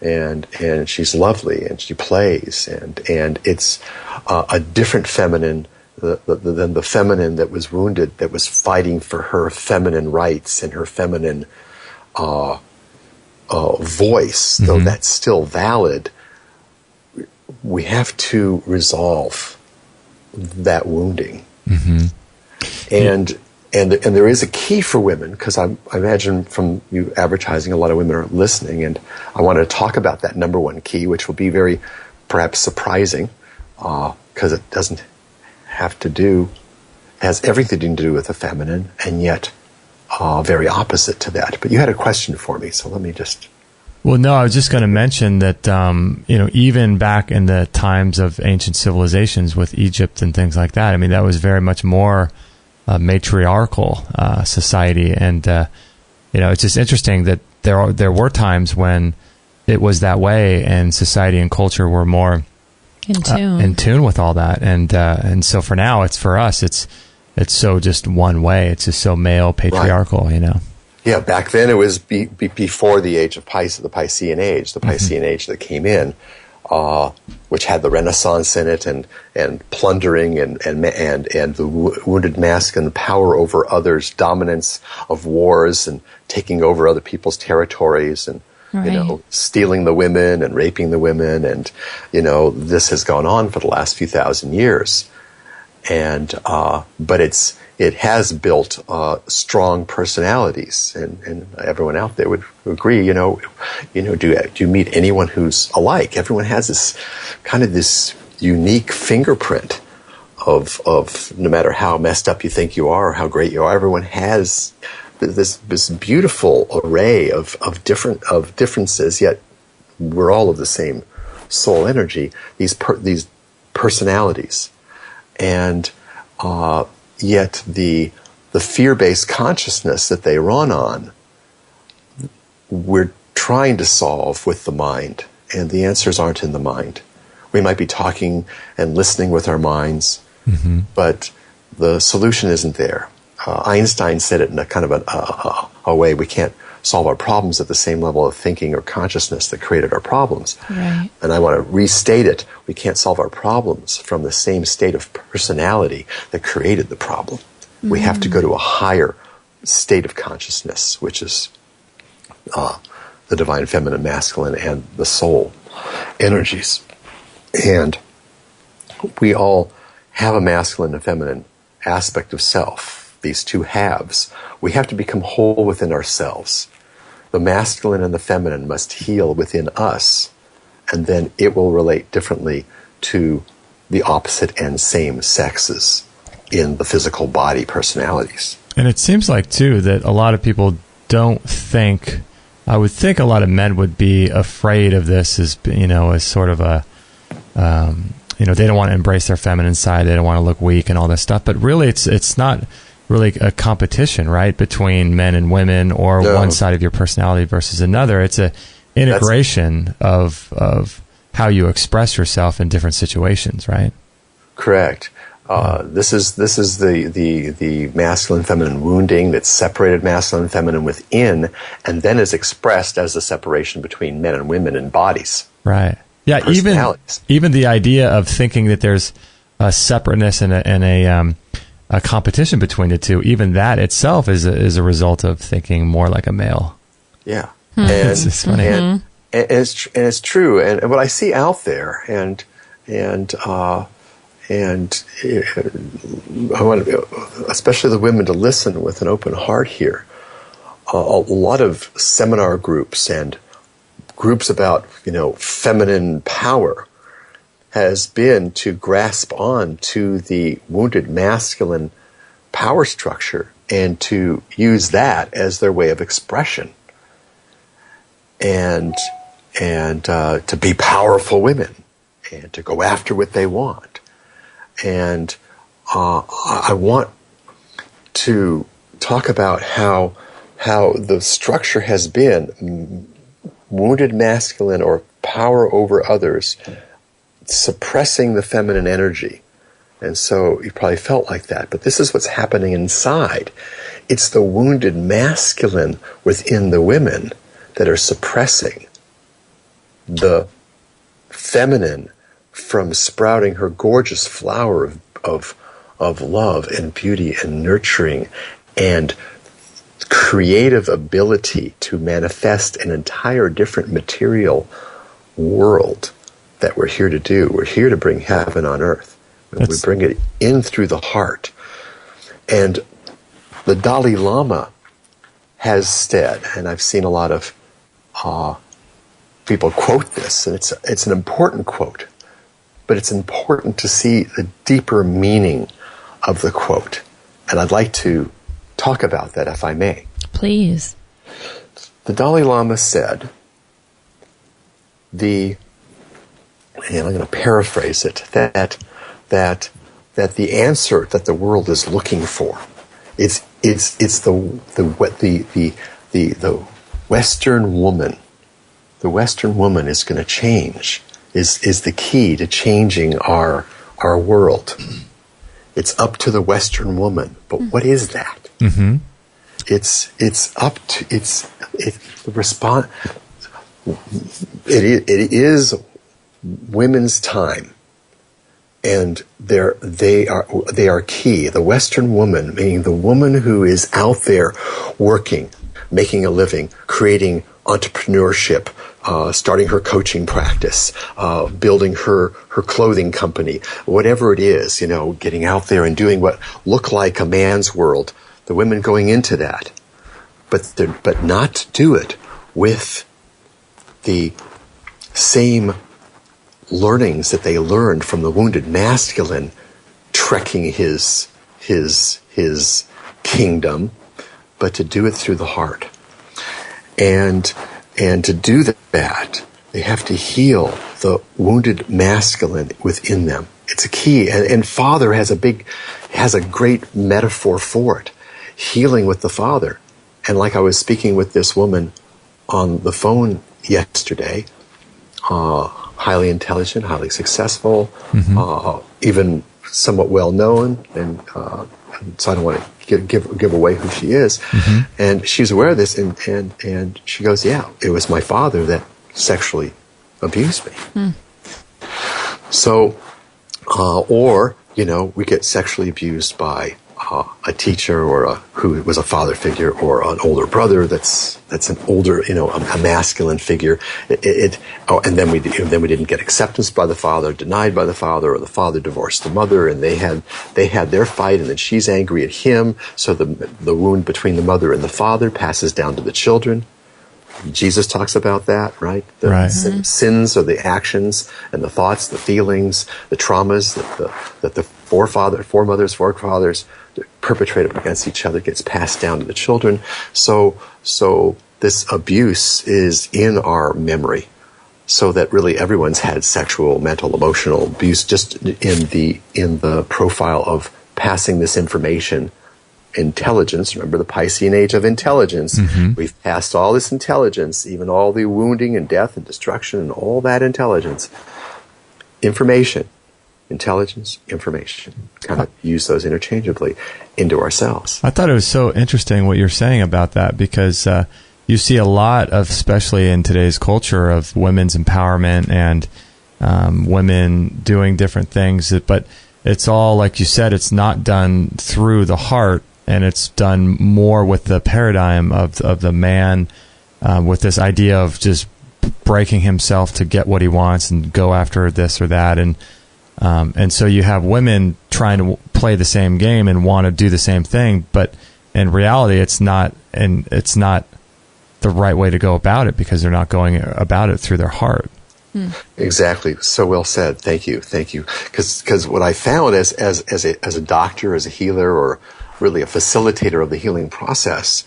And she's lovely, and she plays, and it's a different feminine than the feminine that was wounded, that was fighting for her feminine rights and her feminine voice, though that's still valid. We have to resolve that wounding. And there is a key for women, because I imagine from you advertising, a lot of women are listening, and I want to talk about that number one key, which will be very perhaps surprising, because it doesn't have to do, has everything to do with the feminine, and yet very opposite to that. But you had a question for me, so let me just... Well, no, I was just going to mention that, even back in the times of ancient civilizations with Egypt and things like that, I mean, that was very much more matriarchal society. And, it's just interesting that there were times when it was that way, and society and culture were more in tune with all that. And so for now, for us, it's so just one way. It's just so male patriarchal, right. Yeah, back then it was before the age of the Piscean age, age that came in, which had the Renaissance in it, and plundering and the wounded masculine power over others, dominance of wars, and taking over other people's territories, and stealing the women and raping the women, and this has gone on for the last few thousand years, and but it has built strong personalities, and everyone out there would agree. Do you meet anyone who's alike? Everyone has this unique fingerprint of no matter how messed up you think you are or how great you are. Everyone has this beautiful array of differences. Yet we're all of the same soul energy. These personalities, and yet the fear-based consciousness that they run on, we're trying to solve with the mind, and the answers aren't in the mind. We might be talking and listening with our minds, but the solution isn't there. Einstein said it in a kind of a way: we can't solve our problems at the same level of thinking or consciousness that created our problems. Right. And I want to restate it: we can't solve our problems from the same state of personality that created the problem. We have to go to a higher state of consciousness, which is the divine feminine, masculine, and the soul energies. And we all have a masculine and feminine aspect of self, these two halves. We have to become whole within ourselves. The masculine and the feminine must heal within us, and then it will relate differently to the opposite and same sexes in the physical body personalities. And it seems like, too, that a lot of people don't think... I would think a lot of men would be afraid of this as sort of a... they don't want to embrace their feminine side. They don't want to look weak and all this stuff. But really, it's not really a competition, right, between men and women, or one side of your personality versus another. It's a integration of how you express yourself in different situations, right? Correct. This is the masculine feminine wounding that's separated masculine and feminine within, and then is expressed as the separation between men and women in bodies. Right. Yeah. Even the idea of thinking that there's a separateness and a competition between the two, even that itself is a result of thinking more like a male. Yeah. It's funny. And it's true. And what I see out there, and I want especially the women to listen with an open heart here. A lot of seminar groups and groups about feminine power has been to grasp on to the wounded masculine power structure and to use that as their way of expression, and to be powerful women and to go after what they want. And I want to talk about how the structure has been wounded masculine, or power over others, suppressing the feminine energy. And so you probably felt like that. But this is what's happening inside. It's the wounded masculine within the women that are suppressing the feminine from sprouting her gorgeous flower of love and beauty and nurturing and creative ability to manifest an entire different material world that we're here to do. We're here to bring heaven on earth. And we bring it in through the heart. And the Dalai Lama has said, and I've seen a lot of people quote this, and it's an important quote, but it's important to see the deeper meaning of the quote. And I'd like to talk about that, if I may. Please. The Dalai Lama said, and I'm going to paraphrase it, that the answer that the world is looking for, it's the Western woman. The Western woman is going to change, is the key to changing our world. It's up to the Western woman. But what is that? Mm-hmm. It's the response. It is women's time, and they are key. The Western woman, meaning the woman who is out there working, making a living, creating entrepreneurship, starting her coaching practice, building her clothing company, whatever it is, getting out there and doing what look like a man's world. The women going into that, but not to do it with the same learnings that they learned from the wounded masculine trekking his kingdom, but to do it through the heart. And to do that, they have to heal the wounded masculine within them. It's a key, and Father has a great metaphor for it. Healing with the Father. And like I was speaking with this woman on the phone yesterday, highly intelligent, highly successful, even somewhat well known, and so I don't want to give away who she is. Mm-hmm. And she's aware of this, and she goes, "Yeah, it was my father that sexually abused me." So, or we get sexually abused by a teacher or who was a father figure, or an older brother that's an older, a masculine figure. And then we didn't get acceptance by the father, denied by the father, or the father divorced the mother, and they had their fight, and then she's angry at him. So the wound between the mother and the father passes down to the children. Jesus talks about that, right? Right. Sins are the actions and the thoughts, the feelings, the traumas that the forefathers perpetrated against each other gets passed down to the children. So this abuse is in our memory, so that really everyone's had sexual, mental, emotional abuse, just in the profile of passing this information. Intelligence, remember the Piscean age of intelligence. Mm-hmm. We've passed all this intelligence, even all the wounding and death and destruction and all that intelligence. Information, intelligence, information. Kind of use those interchangeably into ourselves. I thought it was so interesting what you're saying about that, because you see a lot of, especially in today's culture, of women's empowerment and women doing different things, but it's all, like you said, it's not done through the heart. And it's done more with the paradigm of the man, with this idea of just breaking himself to get what he wants and go after this or that. And so you have women trying to play the same game and want to do the same thing, but in reality, it's not the right way to go about it, because they're not going about it through their heart. Exactly. So well said. Thank you. Because what I found as a doctor, as a healer, or really a facilitator of the healing process,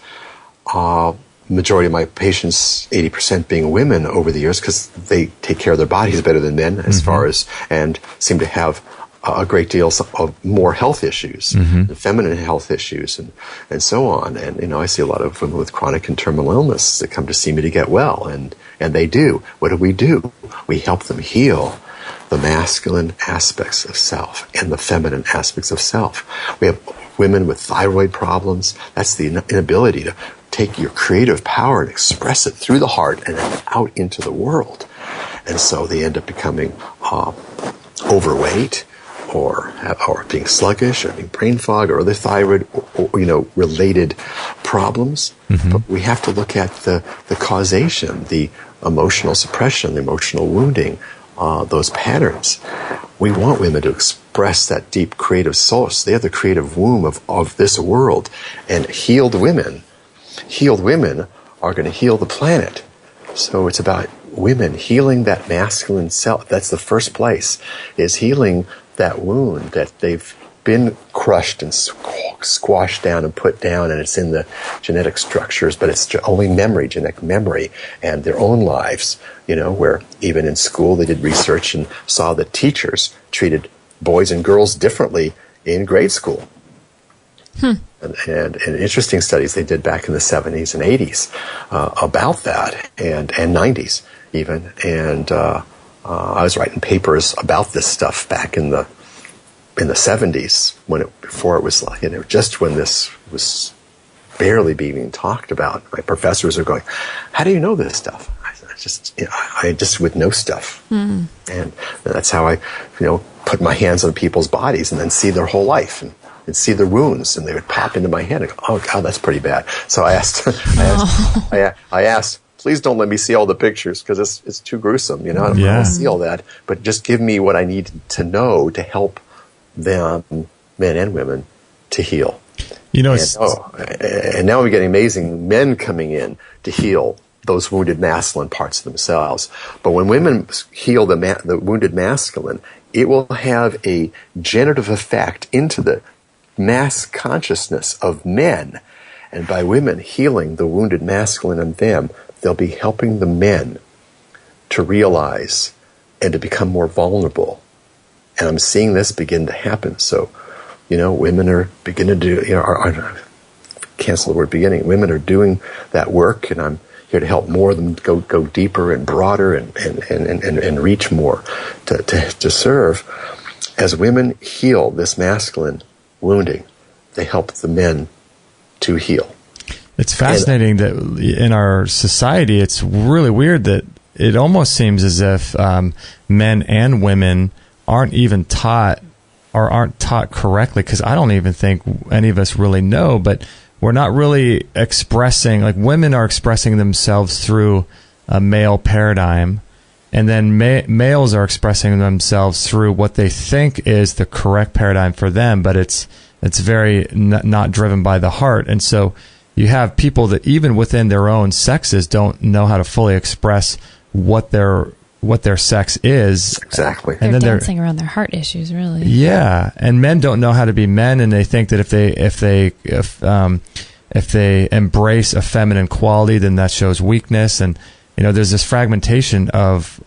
majority of my patients, 80% being women over the years, because they take care of their bodies better than men, as far as, and seem to have a great deal of more health issues, feminine health issues, and so on. And I see a lot of women with chronic and terminal illness that come to see me to get well, and they do. What do? We help them heal the masculine aspects of self and the feminine aspects of self. We have women with thyroid problems. That's the inability to take your creative power and express it through the heart and then out into the world. And so they end up becoming overweight, or being sluggish, or being brain fog, or other thyroid related problems. Mm-hmm. But we have to look at the causation, the emotional suppression, the emotional wounding, those patterns. We want women to express that deep creative source. They have the creative womb of this world. And healed women are going to heal the planet. So it's about women healing that masculine self. That's the first place, is healing that wound that they've been crushed and squashed down and put down, and it's in the genetic structures, but it's only memory, genetic memory, and their own lives, where even in school they did research and saw that teachers treated boys and girls differently in grade school. And interesting studies they did back in the 70s and 80s about that, and 90s even. And I was writing papers about this stuff back in the 70s, before it was just when this was barely being talked about. My professors are going, "How do you know this stuff?" I just would know stuff, and that's how I put my hands on people's bodies and then see their whole life and see their wounds, and they would pop into my head and go, "Oh God, that's pretty bad." So I asked, please don't let me see all the pictures, because it's too gruesome. I don't want to see all that, but just give me what I need to know to help them, men and women, to heal. And now we're getting amazing men coming in to heal those wounded masculine parts of themselves. But when women heal the wounded masculine, it will have a generative effect into the mass consciousness of men. And by women healing the wounded masculine in them, they'll be helping the men to realize and to become more vulnerable. And I'm seeing this begin to happen. So, women are beginning to do, cancel the word beginning. Women are doing that work, and I'm here to help more of them go deeper and broader and reach more to serve. As women heal this masculine wounding, they help the men to heal. It's fascinating that in our society, it's really weird that it almost seems as if men and women aren't even taught, or aren't taught correctly, because I don't even think any of us really know, but we're not really expressing, like women are expressing themselves through a male paradigm, and then males are expressing themselves through what they think is the correct paradigm for them, but it's very not driven by the heart. And so you have people that even within their own sexes don't know how to fully express what their sex is. Exactly. And they're dancing around their heart issues, really. Yeah. And men don't know how to be men, and they think that if they embrace a feminine quality, then that shows weakness. And there's this fragmentation of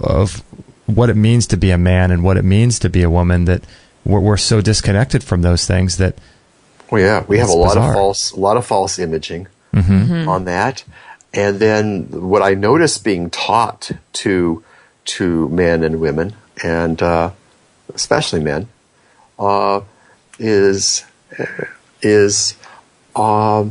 what it means to be a man and what it means to be a woman, that we're so disconnected from those things that. Well, yeah, we have a lot of false imaging on that. And then what I notice being taught to men and women, and especially men, is how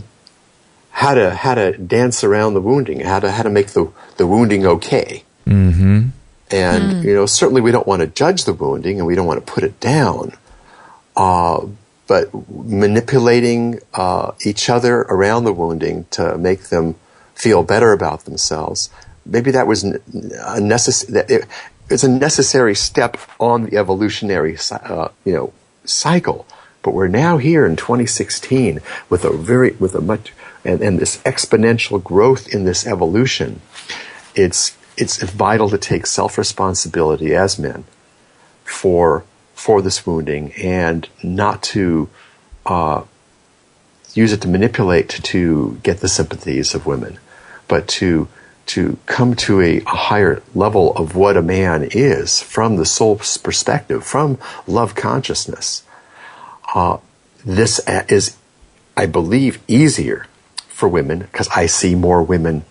to dance around the wounding, how to make the wounding okay. Mm-hmm. And certainly we don't want to judge the wounding, and we don't want to put it down. But manipulating each other around the wounding to make them feel better about themselves, maybe that was it's a necessary step on the evolutionary cycle. But we're now here in 2016 with a much and this exponential growth in this evolution. It's vital to take self-responsibility as men for this wounding, and not to use it to manipulate to get the sympathies of women, but to come to a higher level of what a man is from the soul's perspective, from love consciousness. This is, I believe, easier for women, because I see more women,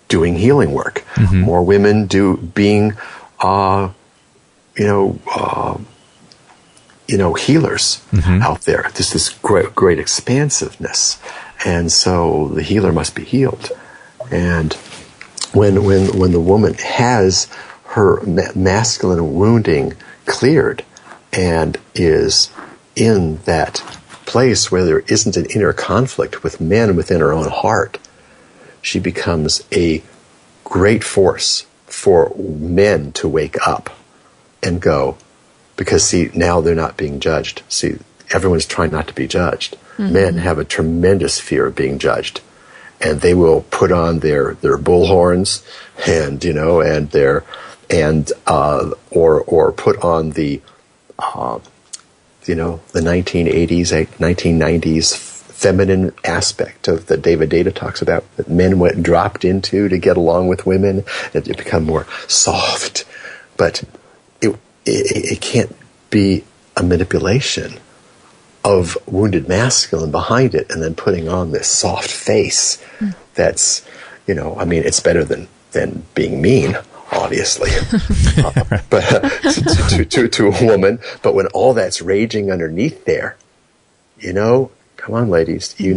doing healing work, more women being healers out there. There's this great expansiveness. And so the healer must be healed. And when the woman has her masculine wounding cleared and is in that place where there isn't an inner conflict with men within her own heart, she becomes a great force for men to wake up and go, because see, now they're not being judged. See, everyone's trying not to be judged. Men have a tremendous fear of being judged, and they will put on their bullhorns and or put on the the 1980s, 1990s feminine aspect of that David Data talks about, that men dropped into to get along with women and to become more soft. But it can't be a manipulation of wounded masculine behind it and then putting on this soft face that's, it's better than being mean, obviously, but to a woman. But when all that's raging underneath there, come on, ladies, he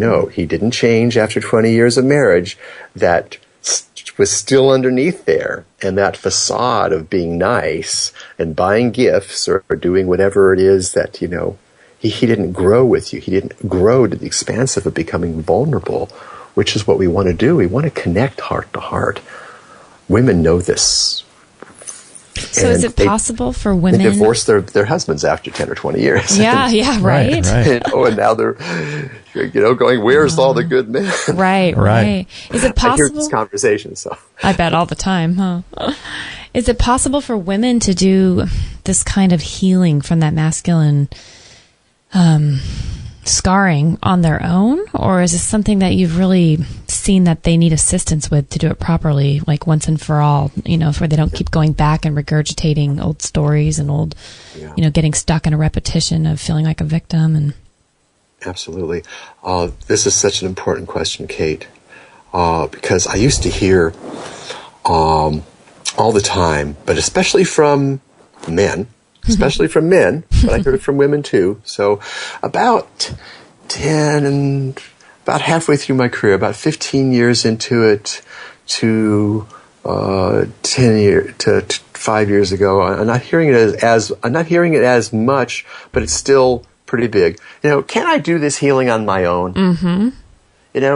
didn't change after 20 years of marriage. That was still underneath there, and that facade of being nice and buying gifts or doing whatever it is that, he didn't grow with you. He didn't grow to the expansive of becoming vulnerable, which is what we want to do. We want to connect heart to heart. Women know this. So is it possible for women... They divorce their husbands after 10 or 20 years. Yeah, right. And now they're, going, where's all the good men? Right. Is it possible... I hear this conversation, so... I bet all the time, huh? Is it possible for women to do this kind of healing from that masculine scarring on their own? Or is this something that you've really seen that they need assistance with to do it properly, like once and for all, where they don't keep going back and regurgitating old stories and old, getting stuck in a repetition of feeling like a victim? And Absolutely. This is such an important question, Kate, because I used to hear all the time, but especially from men, but I heard it from women too. So about halfway through my career, about 15 years into it to 5 years ago, I'm not hearing it as much, but it's still pretty big. Can I do this healing on my own? Mm-hmm.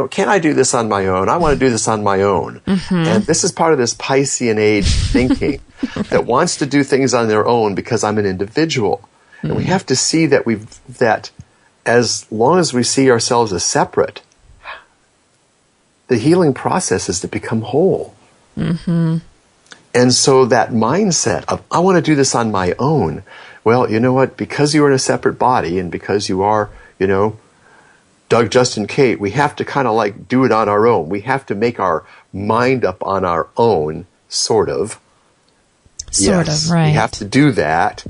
Can I do this on my own? I want to do this on my own. Mm-hmm. And this is part of this Piscean age thinking that wants to do things on their own because I'm an individual. Mm-hmm. And we have to see that as long as we see ourselves as separate, the healing process is to become whole. Mm-hmm. And so that mindset of, I want to do this on my own. Well, you know what? Because you're in a separate body and because you are, Doug, Justin, Kate, we have to kind of do it on our own. We have to make our mind up on our own, sort of. Right. We have to do that.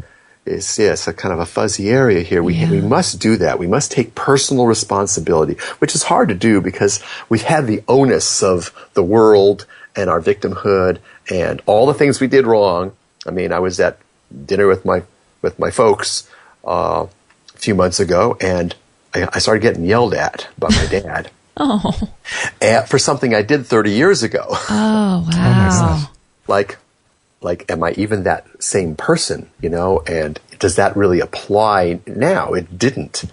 It's a kind of a fuzzy area here. We must do that. We must take personal responsibility, which is hard to do because we've had the onus of the world and our victimhood and all the things we did wrong. I mean, I was at dinner with my folks a few months ago, and I started getting yelled at by my dad. Oh. For something I did 30 years ago. Oh, wow. Like, am I even that same person, and does that really apply now? It didn't,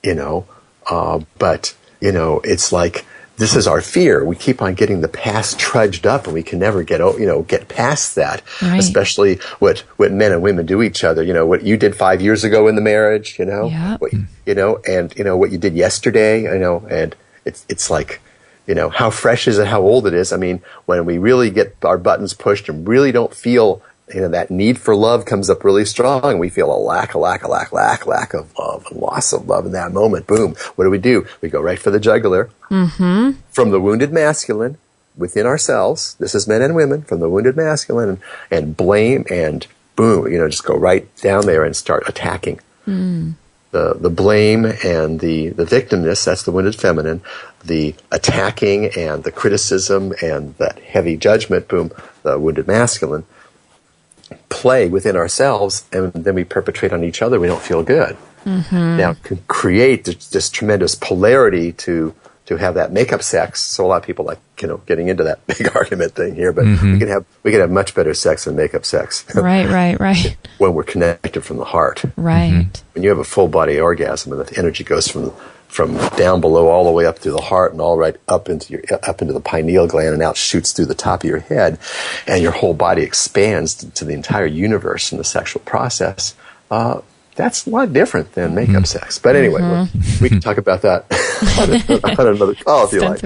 but, it's like, this is our fear. We keep on getting the past trudged up, and we can never get past that. Right. Especially what men and women do each other. What you did 5 years ago in the marriage. Yeah. What what you did yesterday. And it's like, how fresh is it? How old it is? I mean, when we really get our buttons pushed and really don't feel, that need for love comes up really strong. We feel a lack of love, loss of love in that moment. Boom. What do? We go right for the jugular. Mm-hmm. From the wounded masculine within ourselves. This is men and women from the wounded masculine and blame and boom, just go right down there and start attacking. Mm. The blame and the victimness, that's the wounded feminine. The attacking and the criticism and that heavy judgment, boom, the wounded masculine. play within ourselves, and then we perpetrate on each other, we don't feel good. Now, can create this tremendous polarity to have that makeup sex. So a lot of people like, getting into that big argument thing here, but we can have much better sex than makeup sex. Right. When we're connected from the heart. Right. When you have a full body orgasm and the energy goes from down below all the way up through the heart and all right up into the pineal gland and out shoots through the top of your head, and your whole body expands to the entire universe in the sexual process, that's a lot different than makeup sex. But anyway, we can talk about that on another call if you like.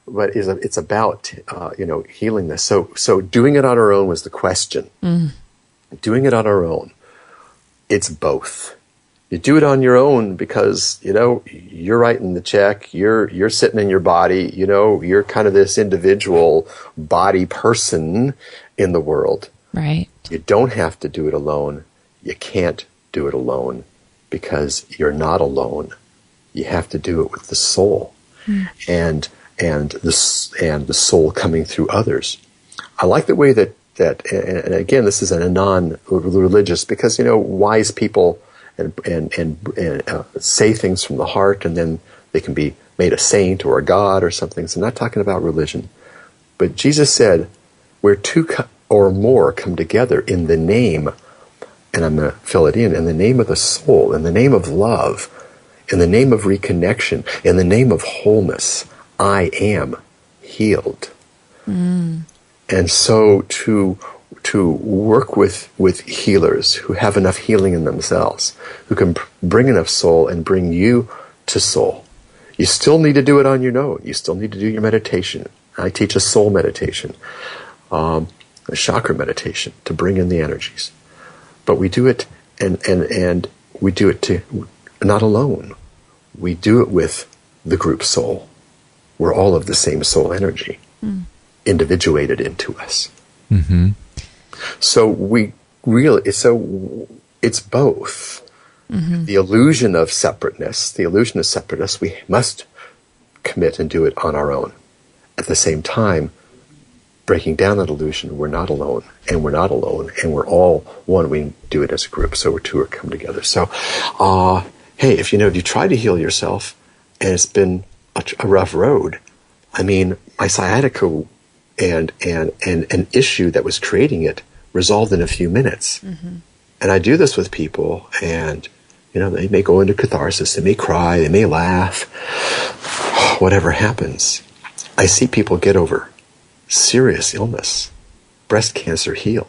But it's about healing this. So doing it on our own was the question. Doing it on our own, it's both. You do it on your own because you're writing the check. You're sitting in your body. You're kind of this individual body person in the world. Right. You don't have to do it alone. You can't do it alone because you're not alone. You have to do it with the soul, and the soul coming through others. I like the way that and again, this is a non-religious, because wise people and say things from the heart, and then they can be made a saint or a god or something. So I'm not talking about religion, but Jesus said, "Where two or more come together in the name," and I'm going to fill it in the name of the soul, in the name of love, in the name of reconnection, in the name of wholeness, I am healed. And so to work with healers who have enough healing in themselves, who can bring enough soul and bring you to soul. You still need to do it on your own. You still need to do your meditation. I teach a soul meditation, a chakra meditation to bring in the energies. But we do it and we do it not alone. We do it with the group soul. We're all of the same soul energy, individuated into us. So it's both. The illusion of separateness, we must commit and do it on our own. At the same time, breaking down that illusion, we're not alone, and we're not alone, and we're all one. We do it as a group, so we're two are come together. So, hey, if you try to heal yourself, and it's been a rough road. I mean, my sciatica and an issue that was creating it resolved in a few minutes. And I do this with people, and they may go into catharsis, they may cry, they may laugh, whatever happens. I see people get over serious illness. Breast cancer heal.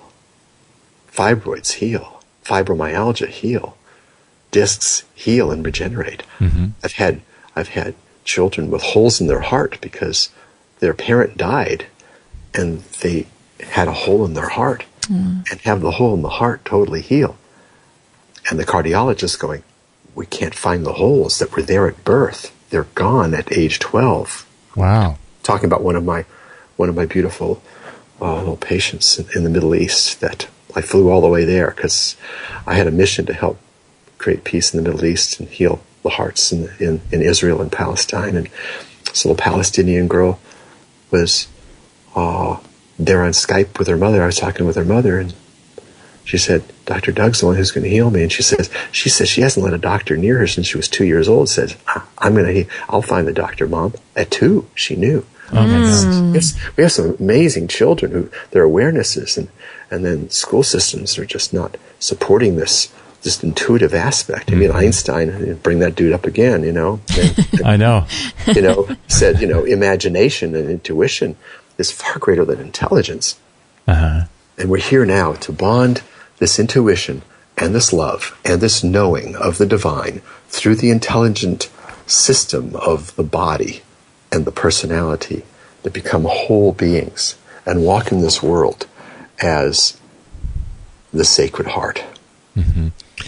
Fibroids heal. Fibromyalgia heal. Discs heal and regenerate. I've had children with holes in their heart because their parent died and they had a hole in their heart, and have the hole in the heart totally heal. And the cardiologist going, we can't find the holes that were there at birth. They're gone at age 12. Wow. Talking about one of my beautiful little patients in the Middle East that I flew all the way there because I had a mission to help create peace in the Middle East and heal the hearts in Israel and Palestine. And this little Palestinian girl was there on Skype with her mother. I was talking with her mother, and she said, Dr. Doug's the one who's going to heal me. And she says she hasn't let a doctor near her since she was 2 years old. Says, I'll find the doctor, Mom. At 2, she knew. Oh my God. We have some amazing children who their awarenesses and then school systems are just not supporting this intuitive aspect. I mean, Einstein, bring that dude up again, I know. Said, imagination and intuition is far greater than intelligence. And we're here now to bond this intuition and this love and this knowing of the divine through the intelligent system of the body and the personality to become whole beings and walk in this world as the Sacred Heart.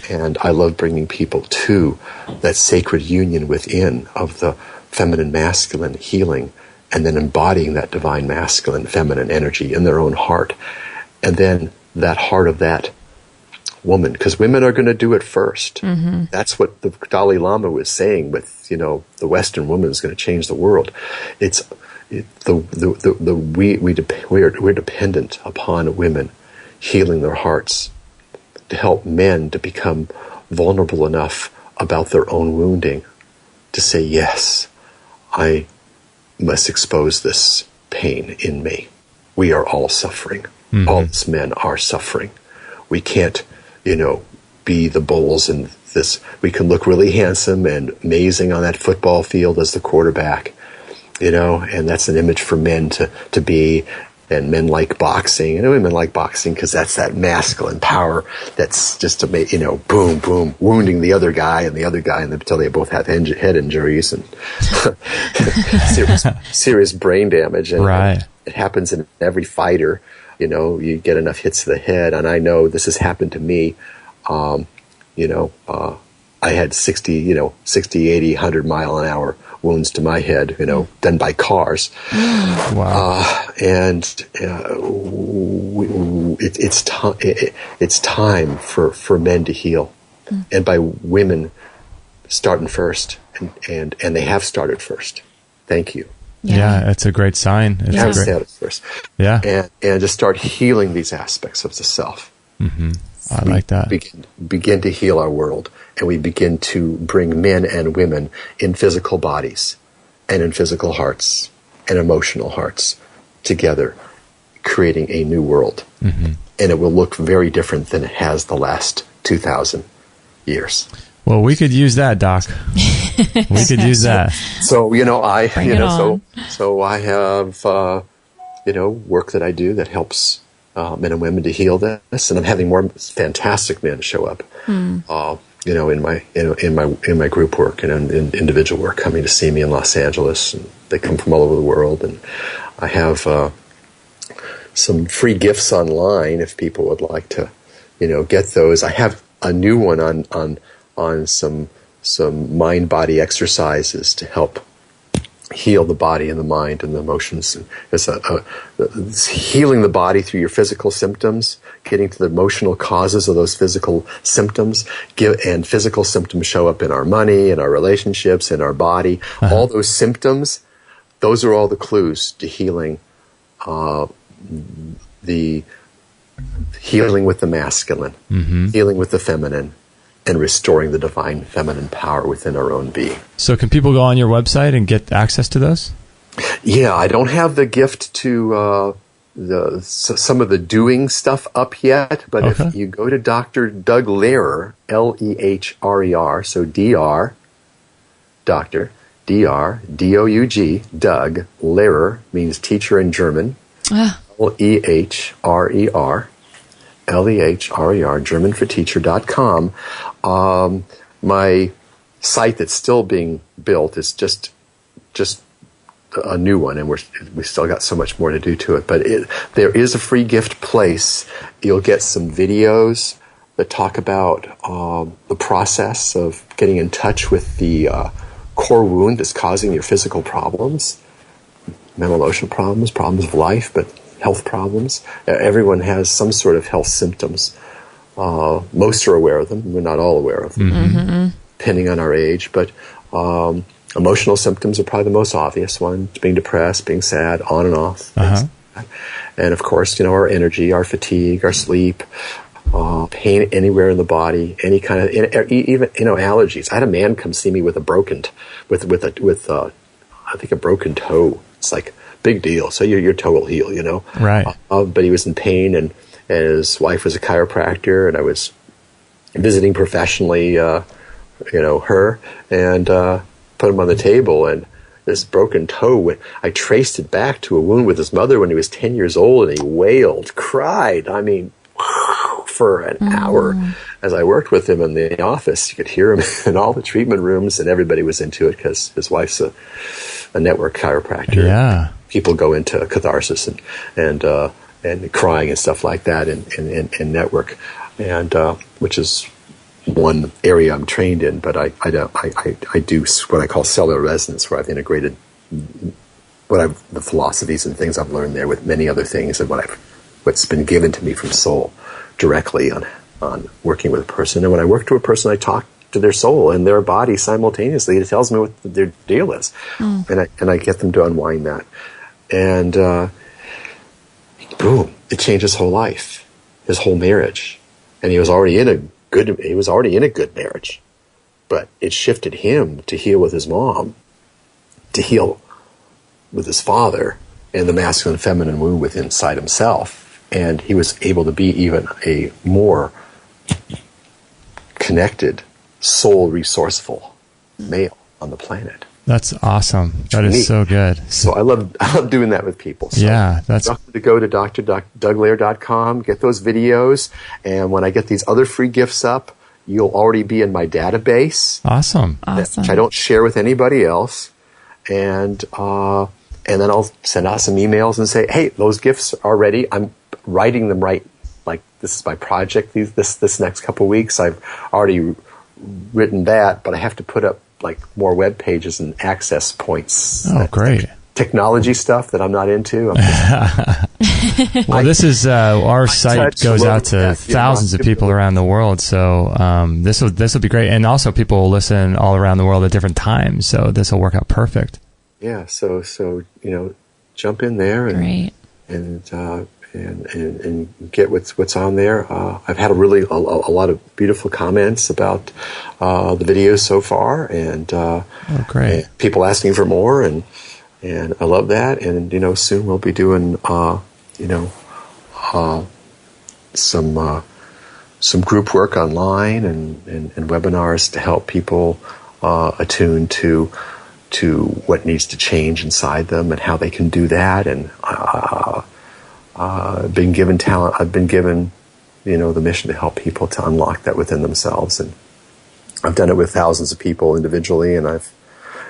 And I love bringing people to that sacred union within of the feminine masculine healing, and then embodying that divine masculine feminine energy in their own heart. And then that heart of that woman, because women are going to do it first. That's what the Dalai Lama was saying with, the Western woman is going to change the world. It's we're dependent upon women healing their hearts to help men to become vulnerable enough about their own wounding to say, yes, I must expose this pain in me. We are all suffering. Mm-hmm. All us men are suffering. We can't, be the bulls in this. We can look really handsome and amazing on that football field as the quarterback, and that's an image for men to be. And men like boxing, and women like boxing because that's that masculine power that's just boom, boom, wounding the other guy and until they both have head injuries and serious brain damage. And right. It happens in every fighter. You get enough hits to the head, and I know this has happened to me. I had 60, 80, 100 mile an hour wounds to my head, done by cars. Wow. It's time for men to heal, and by women starting first, and they have started first. Thank you. Yeah, that's a great sign. They have started first. Yeah, and to start healing these aspects of the self. Mm-hmm. I like that. Begin to heal our world, and we begin to bring men and women in physical bodies and in physical hearts and emotional hearts together, creating a new world. Mm-hmm. And it will look very different than it has the last 2,000 years. Well, we could use that, Doc. We could use that. So, I have, work that I do that helps men and women to heal this, and I'm having more fantastic men show up. In my group work and in individual work, coming to see me in Los Angeles, and they come from all over the world. And I have some free gifts online if people would like to, get those. I have a new one on some mind-body exercises to help heal the body and the mind and the emotions. It's healing the body through your physical symptoms, getting to the emotional causes of those physical symptoms, and physical symptoms show up in our money, in our relationships, in our body. Uh-huh. All those symptoms, those are all the clues to healing, the healing with the masculine, mm-hmm. healing with the feminine, and restoring the divine feminine power within our own being. So can people go on your website and get access to those? Yeah, I don't have the gift to some of the doing stuff up yet, but okay. If you go to Dr. Doug Lehrer, Lehrer, so Dr. D-R-D-O-U-G, Doug Lehrer means teacher in German, Lehrer. Lehrer, GermanForTeacher.com. My site that's still being built is just a new one, and we still got so much more to do to it. But there is a free gift place. You'll get some videos that talk about the process of getting in touch with the core wound that's causing your physical problems, mental emotional problems of life, but health problems. Everyone has some sort of health symptoms. Most are aware of them. We're not all aware of them, mm-hmm. depending on our age. But emotional symptoms are probably the most obvious one. Being depressed, being sad, on and off. Uh-huh. Like and of course, our energy, our fatigue, our sleep, pain anywhere in the body, any kind of, even allergies. I had a man come see me with a broken toe. It's like, big deal. So your toe will heal, Right. But he was in pain, and his wife was a chiropractor, and I was visiting professionally, her, and put him on the table, and this broken toe, I traced it back to a wound with his mother when he was 10 years old, and he wailed, cried, for an hour as I worked with him in the office. You could hear him in all the treatment rooms, and everybody was into it because his wife's a network chiropractor. Yeah. People go into catharsis and crying and stuff like that in network, and which is one area I'm trained in. But I do what I call cellular resonance, where I've integrated the philosophies and things I've learned there with many other things, and what's been given to me from soul directly on working with a person. And when I work to a person, I talk to their soul and their body simultaneously. It tells me what their deal is, and I get them to unwind that. And boom, it changed his whole life, his whole marriage. And he was already in a good marriage. But it shifted him to heal with his mom, to heal with his father, and the masculine and feminine wound within inside himself. And he was able to be even a more connected, soul resourceful male on the planet. That's awesome. That is so good. So I love doing that with people. So yeah, that's to go to drdouglehr.com, get those videos, and when I get these other free gifts up, you'll already be in my database. Awesome. Which I don't share with anybody else. And then I'll send out some emails and say, hey, those gifts are ready. I'm writing them right. Like, this is my project this next couple of weeks. I've already written that, but I have to put up like more web pages and access points. Oh, great. Technology stuff that I'm not into. Well, this is our site goes out to thousands of people around the world, so this will be great. And also, people will listen all around the world at different times, so this will work out perfect. Yeah, so jump in there and get what's on there. I've had a lot of beautiful comments about the videos so far, and great. And people asking for more, and I love that. And soon we'll be doing some group work online and webinars to help people attune to what needs to change inside them and how they can do that. And I've been given talent. I've been given, the mission to help people to unlock that within themselves. And I've done it with thousands of people individually, and I've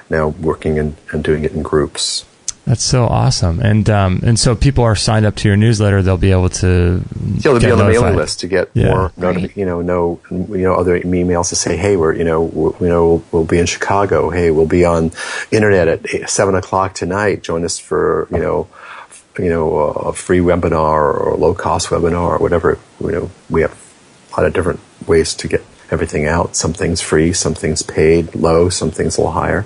now working and doing it in groups. That's so awesome. And so people are signed up to your newsletter. They'll be able to they'll be on the mailing list to get more, other emails to say, hey, we'll be in Chicago. Hey, we'll be on internet at 7:00 tonight. Join us for, a free webinar or a low cost webinar or whatever. We have a lot of different ways to get everything out. Some things free, some things paid low, some things a little higher.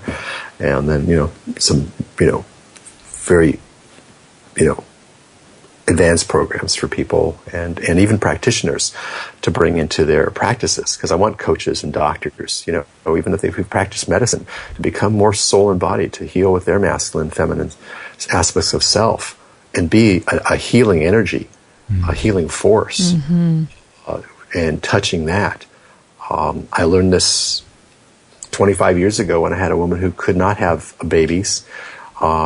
And then, some, very, advanced programs for people and even practitioners to bring into their practices. Because I want coaches and doctors, even if they've practiced medicine, to become more soul and body, to heal with their masculine, feminine aspects of self and be a healing energy, a healing force, and touching that. I learned this 25 years ago when I had a woman who could not have babies.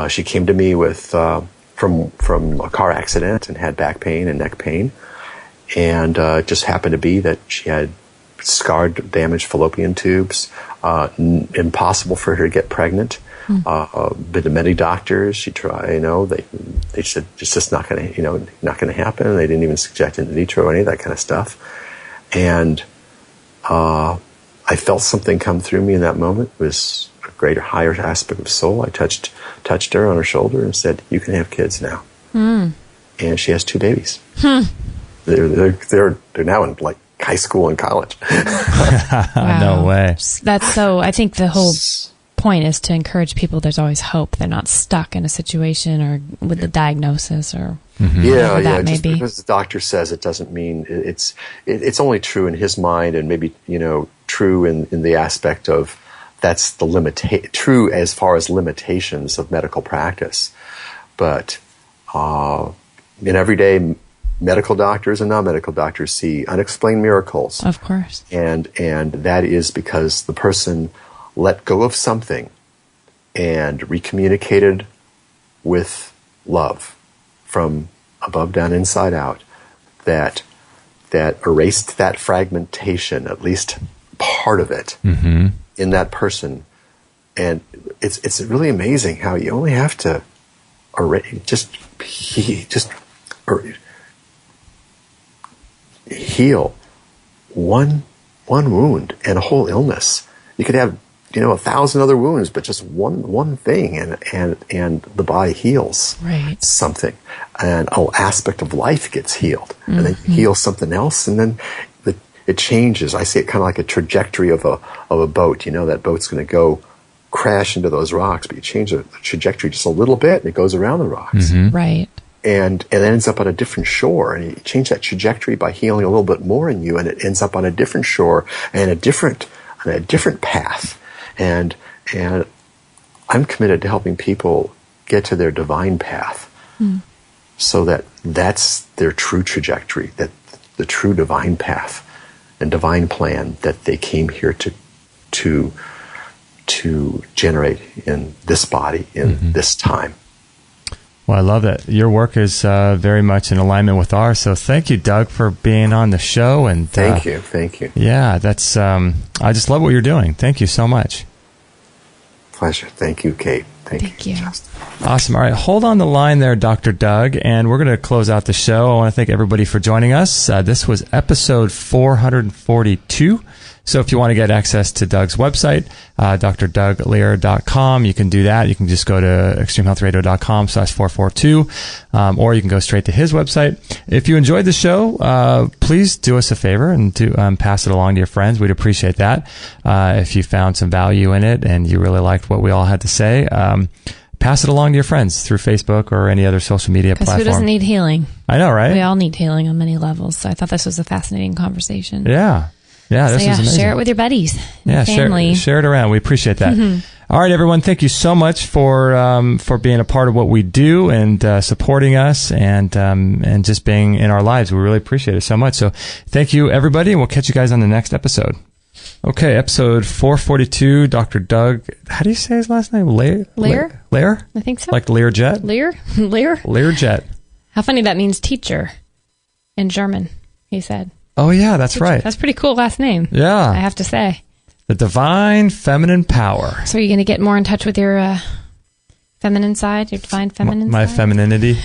She came to me with from a car accident and had back pain and neck pain, and it just happened to be that she had scarred, damaged fallopian tubes. Impossible for her to get pregnant. Been to many doctors. She tried. They said it's just not going to, not going to happen. They didn't even suggest in vitro or any of that kind of stuff. And I felt something come through me in that moment. It was a greater, higher aspect of soul. I touched her on her shoulder and said, "You can have kids now." And she has 2 babies. They're now in like high school and college. Wow. No way. That's so. I think the whole point is to encourage people. There's always hope. They're not stuck in a situation or with the diagnosis or whatever that may be. Because the doctor says it doesn't mean it's only true in his mind, and maybe true in the aspect of that's the true as far as limitations of medical practice. But in everyday medical doctors and non-medical doctors see unexplained miracles. Of course. And that is because the person let go of something and recommunicated with love from above, down, inside out, that erased that fragmentation, at least part of it, in that person. And it's really amazing how you only have to heal one wound and a whole illness. You could have 1,000 other wounds, but just one thing, and the body heals something, and a whole aspect of life gets healed, and then you heal something else, and then it changes. I see it kind of like a trajectory of a boat. That boat's going to go crash into those rocks, but you change the trajectory just a little bit, and it goes around the rocks. Right. And it ends up on a different shore, and you change that trajectory by healing a little bit more in you, and it ends up on a different shore and a different path. And I'm committed to helping people get to their divine path, so that that's their true trajectory, that the true divine path and divine plan that they came here to generate in this body, in this time. Well, I love that. Your work is very much in alignment with ours. So thank you, Doug, for being on the show. And Thank you. Yeah, that's. I just love what you're doing. Thank you so much. Pleasure. Thank you, Kate. Thank you. Justin. Awesome. All right, hold on the line there, Dr. Doug, and we're going to close out the show. I want to thank everybody for joining us. This was episode 442. So if you want to get access to Doug's website, drdouglehrer.com, you can do that. You can just go to extremehealthradio.com/442, or you can go straight to his website. If you enjoyed the show, please do us a favor and pass it along to your friends. We'd appreciate that. If you found some value in it and you really liked what we all had to say, pass it along to your friends through Facebook or any other social media platform. Because who doesn't need healing? I know, right? We all need healing on many levels. So I thought this was a fascinating conversation. Yeah. Yeah, this is amazing. Share it with your buddies, family. Share it around. We appreciate that. All right, everyone. Thank you so much for being a part of what we do and supporting us and just being in our lives. We really appreciate it so much. So thank you, everybody, and we'll catch you guys on the next episode. Okay, episode 442. Dr. Doug. How do you say his last name? Lehrer? I think so. Like Learjet? Learjet. How funny that means teacher in German. He said. Oh, yeah, that's right. That's a pretty cool last name. Yeah. I have to say. The divine feminine power. So are you going to get more in touch with your feminine side, your divine feminine my side? femininity?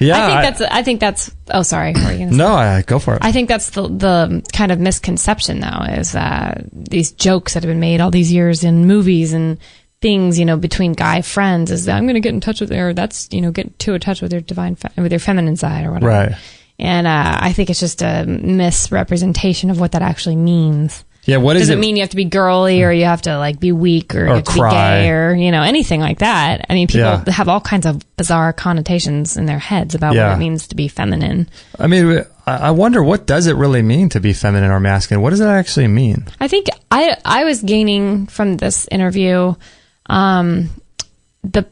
Yeah. I think that's, oh, sorry. What were you going to say? No, go for it. I think that's the kind of misconception, though, is these jokes that have been made all these years in movies and things, between guy friends is that I'm going to get in touch with her. That's, get to in touch with your with your feminine side or whatever. Right. And I think it's just a misrepresentation of what that actually means. Yeah, what does it mean? You have to be girly, or you have to be weak, or you have to be gay, or anything like that. I mean, people have all kinds of bizarre connotations in their heads about what it means to be feminine. I mean, I wonder, what does it really mean to be feminine or masculine? What does it actually mean? I think I was gaining from this interview the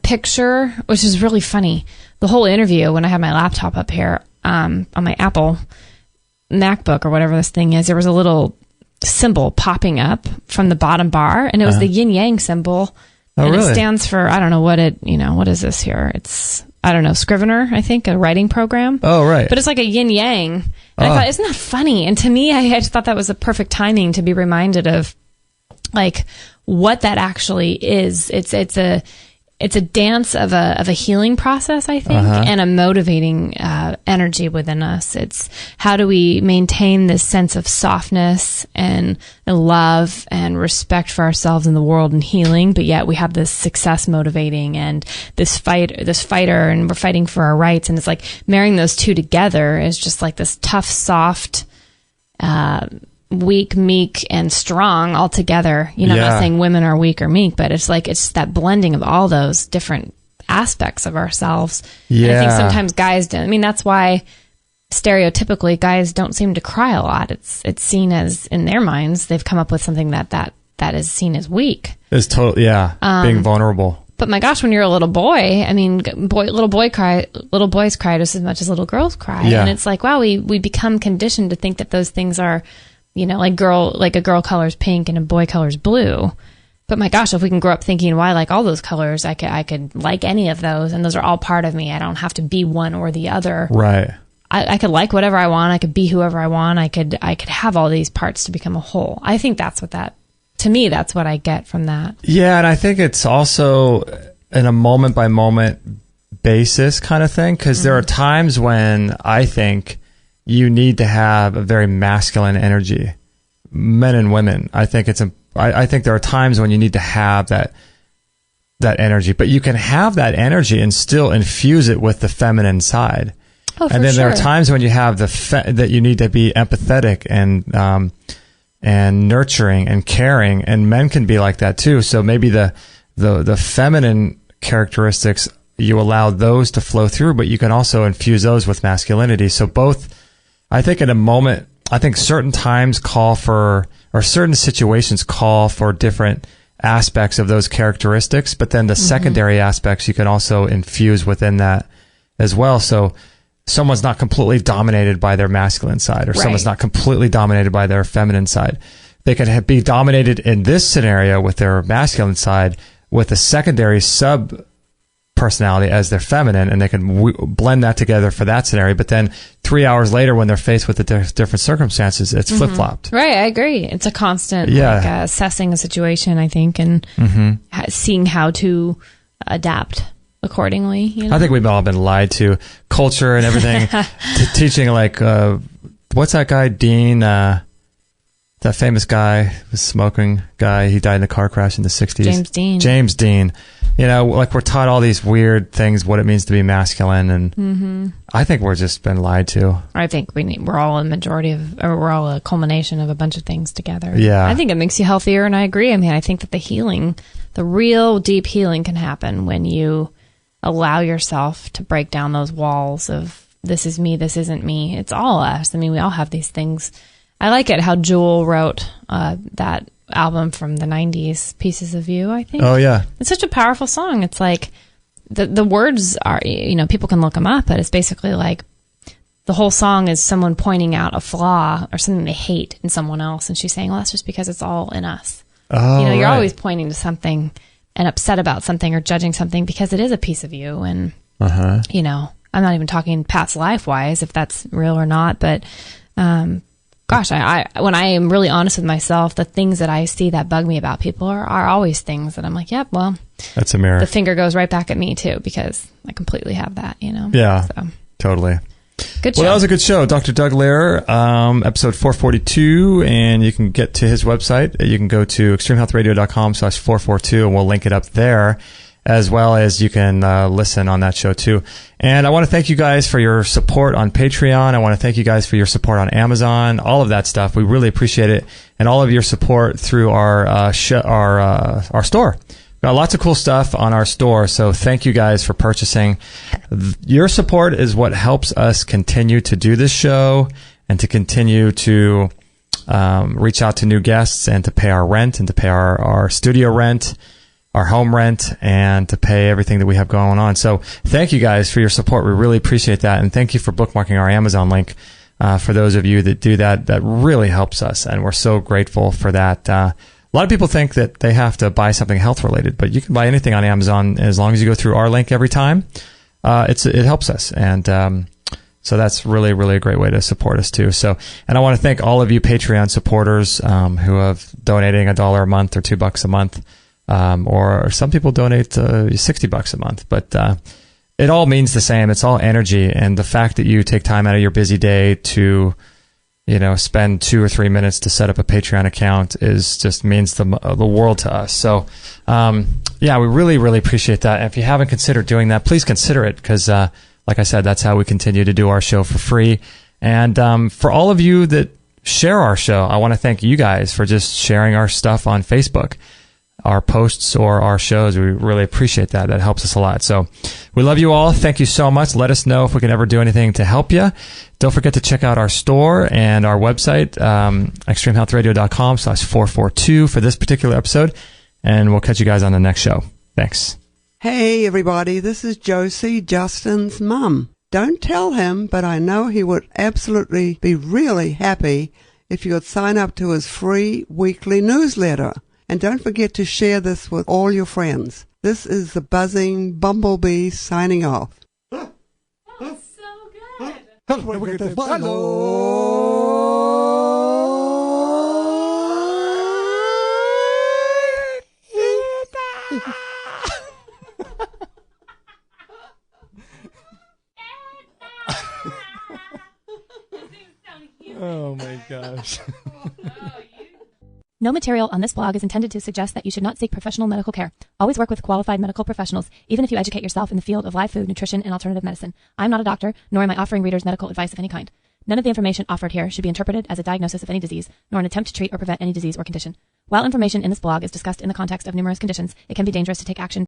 picture, which is really funny. The whole interview, when I had my laptop up here on my Apple MacBook or whatever this thing is, there was a little symbol popping up from the bottom bar, and it was the yin yang symbol. Oh, and really? It stands for, I don't know what what is this here? It's, I don't know, Scrivener, I think, a writing program. Oh, right. But it's like a yin yang. And I thought, isn't that funny? And to me, I just thought that was a perfect timing to be reminded of what that actually is. It's a dance of a healing process, I think, and a motivating energy within us. It's how do we maintain this sense of softness and love and respect for ourselves and the world and healing, but yet we have this success motivating and this fighter, and we're fighting for our rights. And it's like marrying those two together is just like this tough, soft, weak, meek, and strong all together. I'm not saying women are weak or meek, but it's that blending of all those different aspects of ourselves. Yeah. And I think sometimes guys don't. I mean, that's why stereotypically guys don't seem to cry a lot. It's seen as, in their minds, they've come up with something that is seen as weak. It's totally, being vulnerable. But my gosh, when you're a little boy, I mean, little boys cry just as much as little girls cry. Yeah. And it's like, wow, we become conditioned to think that those things are, like a girl colors pink and a boy colors blue. But my gosh, if we can grow up thinking, well, I like all those colors, I could like any of those, and those are all part of me. I don't have to be one or the other. Right. I could like whatever I want. I could be whoever I want. I could have all these parts to become a whole. I think that's what I get from that. Yeah, and I think it's also in a moment by moment basis kind of thing, because there are times when I think you need to have a very masculine energy, men and women. I think I think there are times when you need to have that energy, but you can have that energy and still infuse it with the feminine side. Oh, and then sure. there are times when you have that you need to be empathetic and and nurturing and caring, and men can be like that too. So maybe the feminine characteristics, you allow those to flow through, but you can also infuse those with masculinity. So both, I think in a moment, I think certain times call for, or certain situations call for different aspects of those characteristics, but then the secondary aspects you can also infuse within that as well. So someone's not completely dominated by their masculine side, or someone's not completely dominated by their feminine side. They can be dominated in this scenario with their masculine side, with a secondary sub personality as their feminine, and they can blend that together for that scenario. But then 3 hours later, when they're faced with the different circumstances, it's flip-flopped. Right, I agree. It's a constant assessing a situation, I think, and seeing how to adapt accordingly. You know? I think we've all been lied to. Culture and everything. Teaching like, what's that guy, Dean? That famous guy, the smoking guy, he died in a car crash in the 60s. James Dean. You know, like we're taught all these weird things, what it means to be masculine, and I think we're just been lied to. I think we're all we're all a culmination of a bunch of things together. Yeah. I think it makes you healthier, and I agree. I mean, I think that the real deep healing can happen when you allow yourself to break down those walls of this is me, this isn't me. It's all us. I mean, we all have these things. I like it how Jewel wrote that album from the 90s, Pieces of You, I think. Oh, yeah. It's such a powerful song. It's like the words are, you know, people can look them up, but it's basically like the whole song is someone pointing out a flaw or something they hate in someone else. And she's saying, well, that's just because it's all in us. Oh, you know, you're always pointing to something and upset about something or judging something because it is a piece of you. And, you know, I'm not even talking past life wise, if that's real or not, but, gosh, when I am really honest with myself, the things that I see that bug me about people are always things that I'm like, yep, well, that's a mirror. The finger goes right back at me too, because I completely have that, you know? Yeah, so. Totally. Good show. Well, that was a good show. Dr. Doug Lehrer, episode 442, and you can get to his website. You can go to extremehealthradio.com/442, and we'll link it up there, as well as you can listen on that show too. And I want to thank you guys for your support on Patreon. I want to thank you guys for your support on Amazon, all of that stuff. We really appreciate it, and all of your support through our store. We've got lots of cool stuff on our store, so thank you guys for purchasing. Your support is what helps us continue to do this show and to continue to reach out to new guests and to pay our rent and to pay our studio rent, our home rent, and to pay everything that we have going on. So thank you guys for your support. We really appreciate that. And thank you for bookmarking our Amazon link. For those of you that do that, that really helps us. And we're so grateful for that. A lot of people think that they have to buy something health related, but you can buy anything on Amazon as long as you go through our link every time. It helps us. And, so that's really, really a great way to support us too. So, and I want to thank all of you Patreon supporters, who have donating $1 a month or $2 a month. Or some people donate $60 a month, but it all means the same. It's all energy, and the fact that you take time out of your busy day to, you know, spend 2 or 3 minutes to set up a Patreon account just means the world to us. So, yeah, we really, really appreciate that. And if you haven't considered doing that, please consider it, because, like I said, that's how we continue to do our show for free. And for all of you that share our show, I want to thank you guys for just sharing our stuff on Facebook. Our posts or our shows. We really appreciate that. That helps us a lot. So we love you all. Thank you so much. Let us know if we can ever do anything to help you. Don't forget to check out our store and our website, extremehealthradio.com/442 for this particular episode. And we'll catch you guys on the next show. Thanks. Hey, everybody. This is Josie, Justin's mum. Don't tell him, but I know he would absolutely be really happy if you would sign up to his free weekly newsletter. And don't forget to share this with all your friends. This is the buzzing bumblebee signing off. That was so good. Oh my gosh. No material on this blog is intended to suggest that you should not seek professional medical care. Always work with qualified medical professionals, even if you educate yourself in the field of live food, nutrition, and alternative medicine. I'm not a doctor, nor am I offering readers medical advice of any kind. None of the information offered here should be interpreted as a diagnosis of any disease, nor an attempt to treat or prevent any disease or condition. While information in this blog is discussed in the context of numerous conditions, it can be dangerous to take action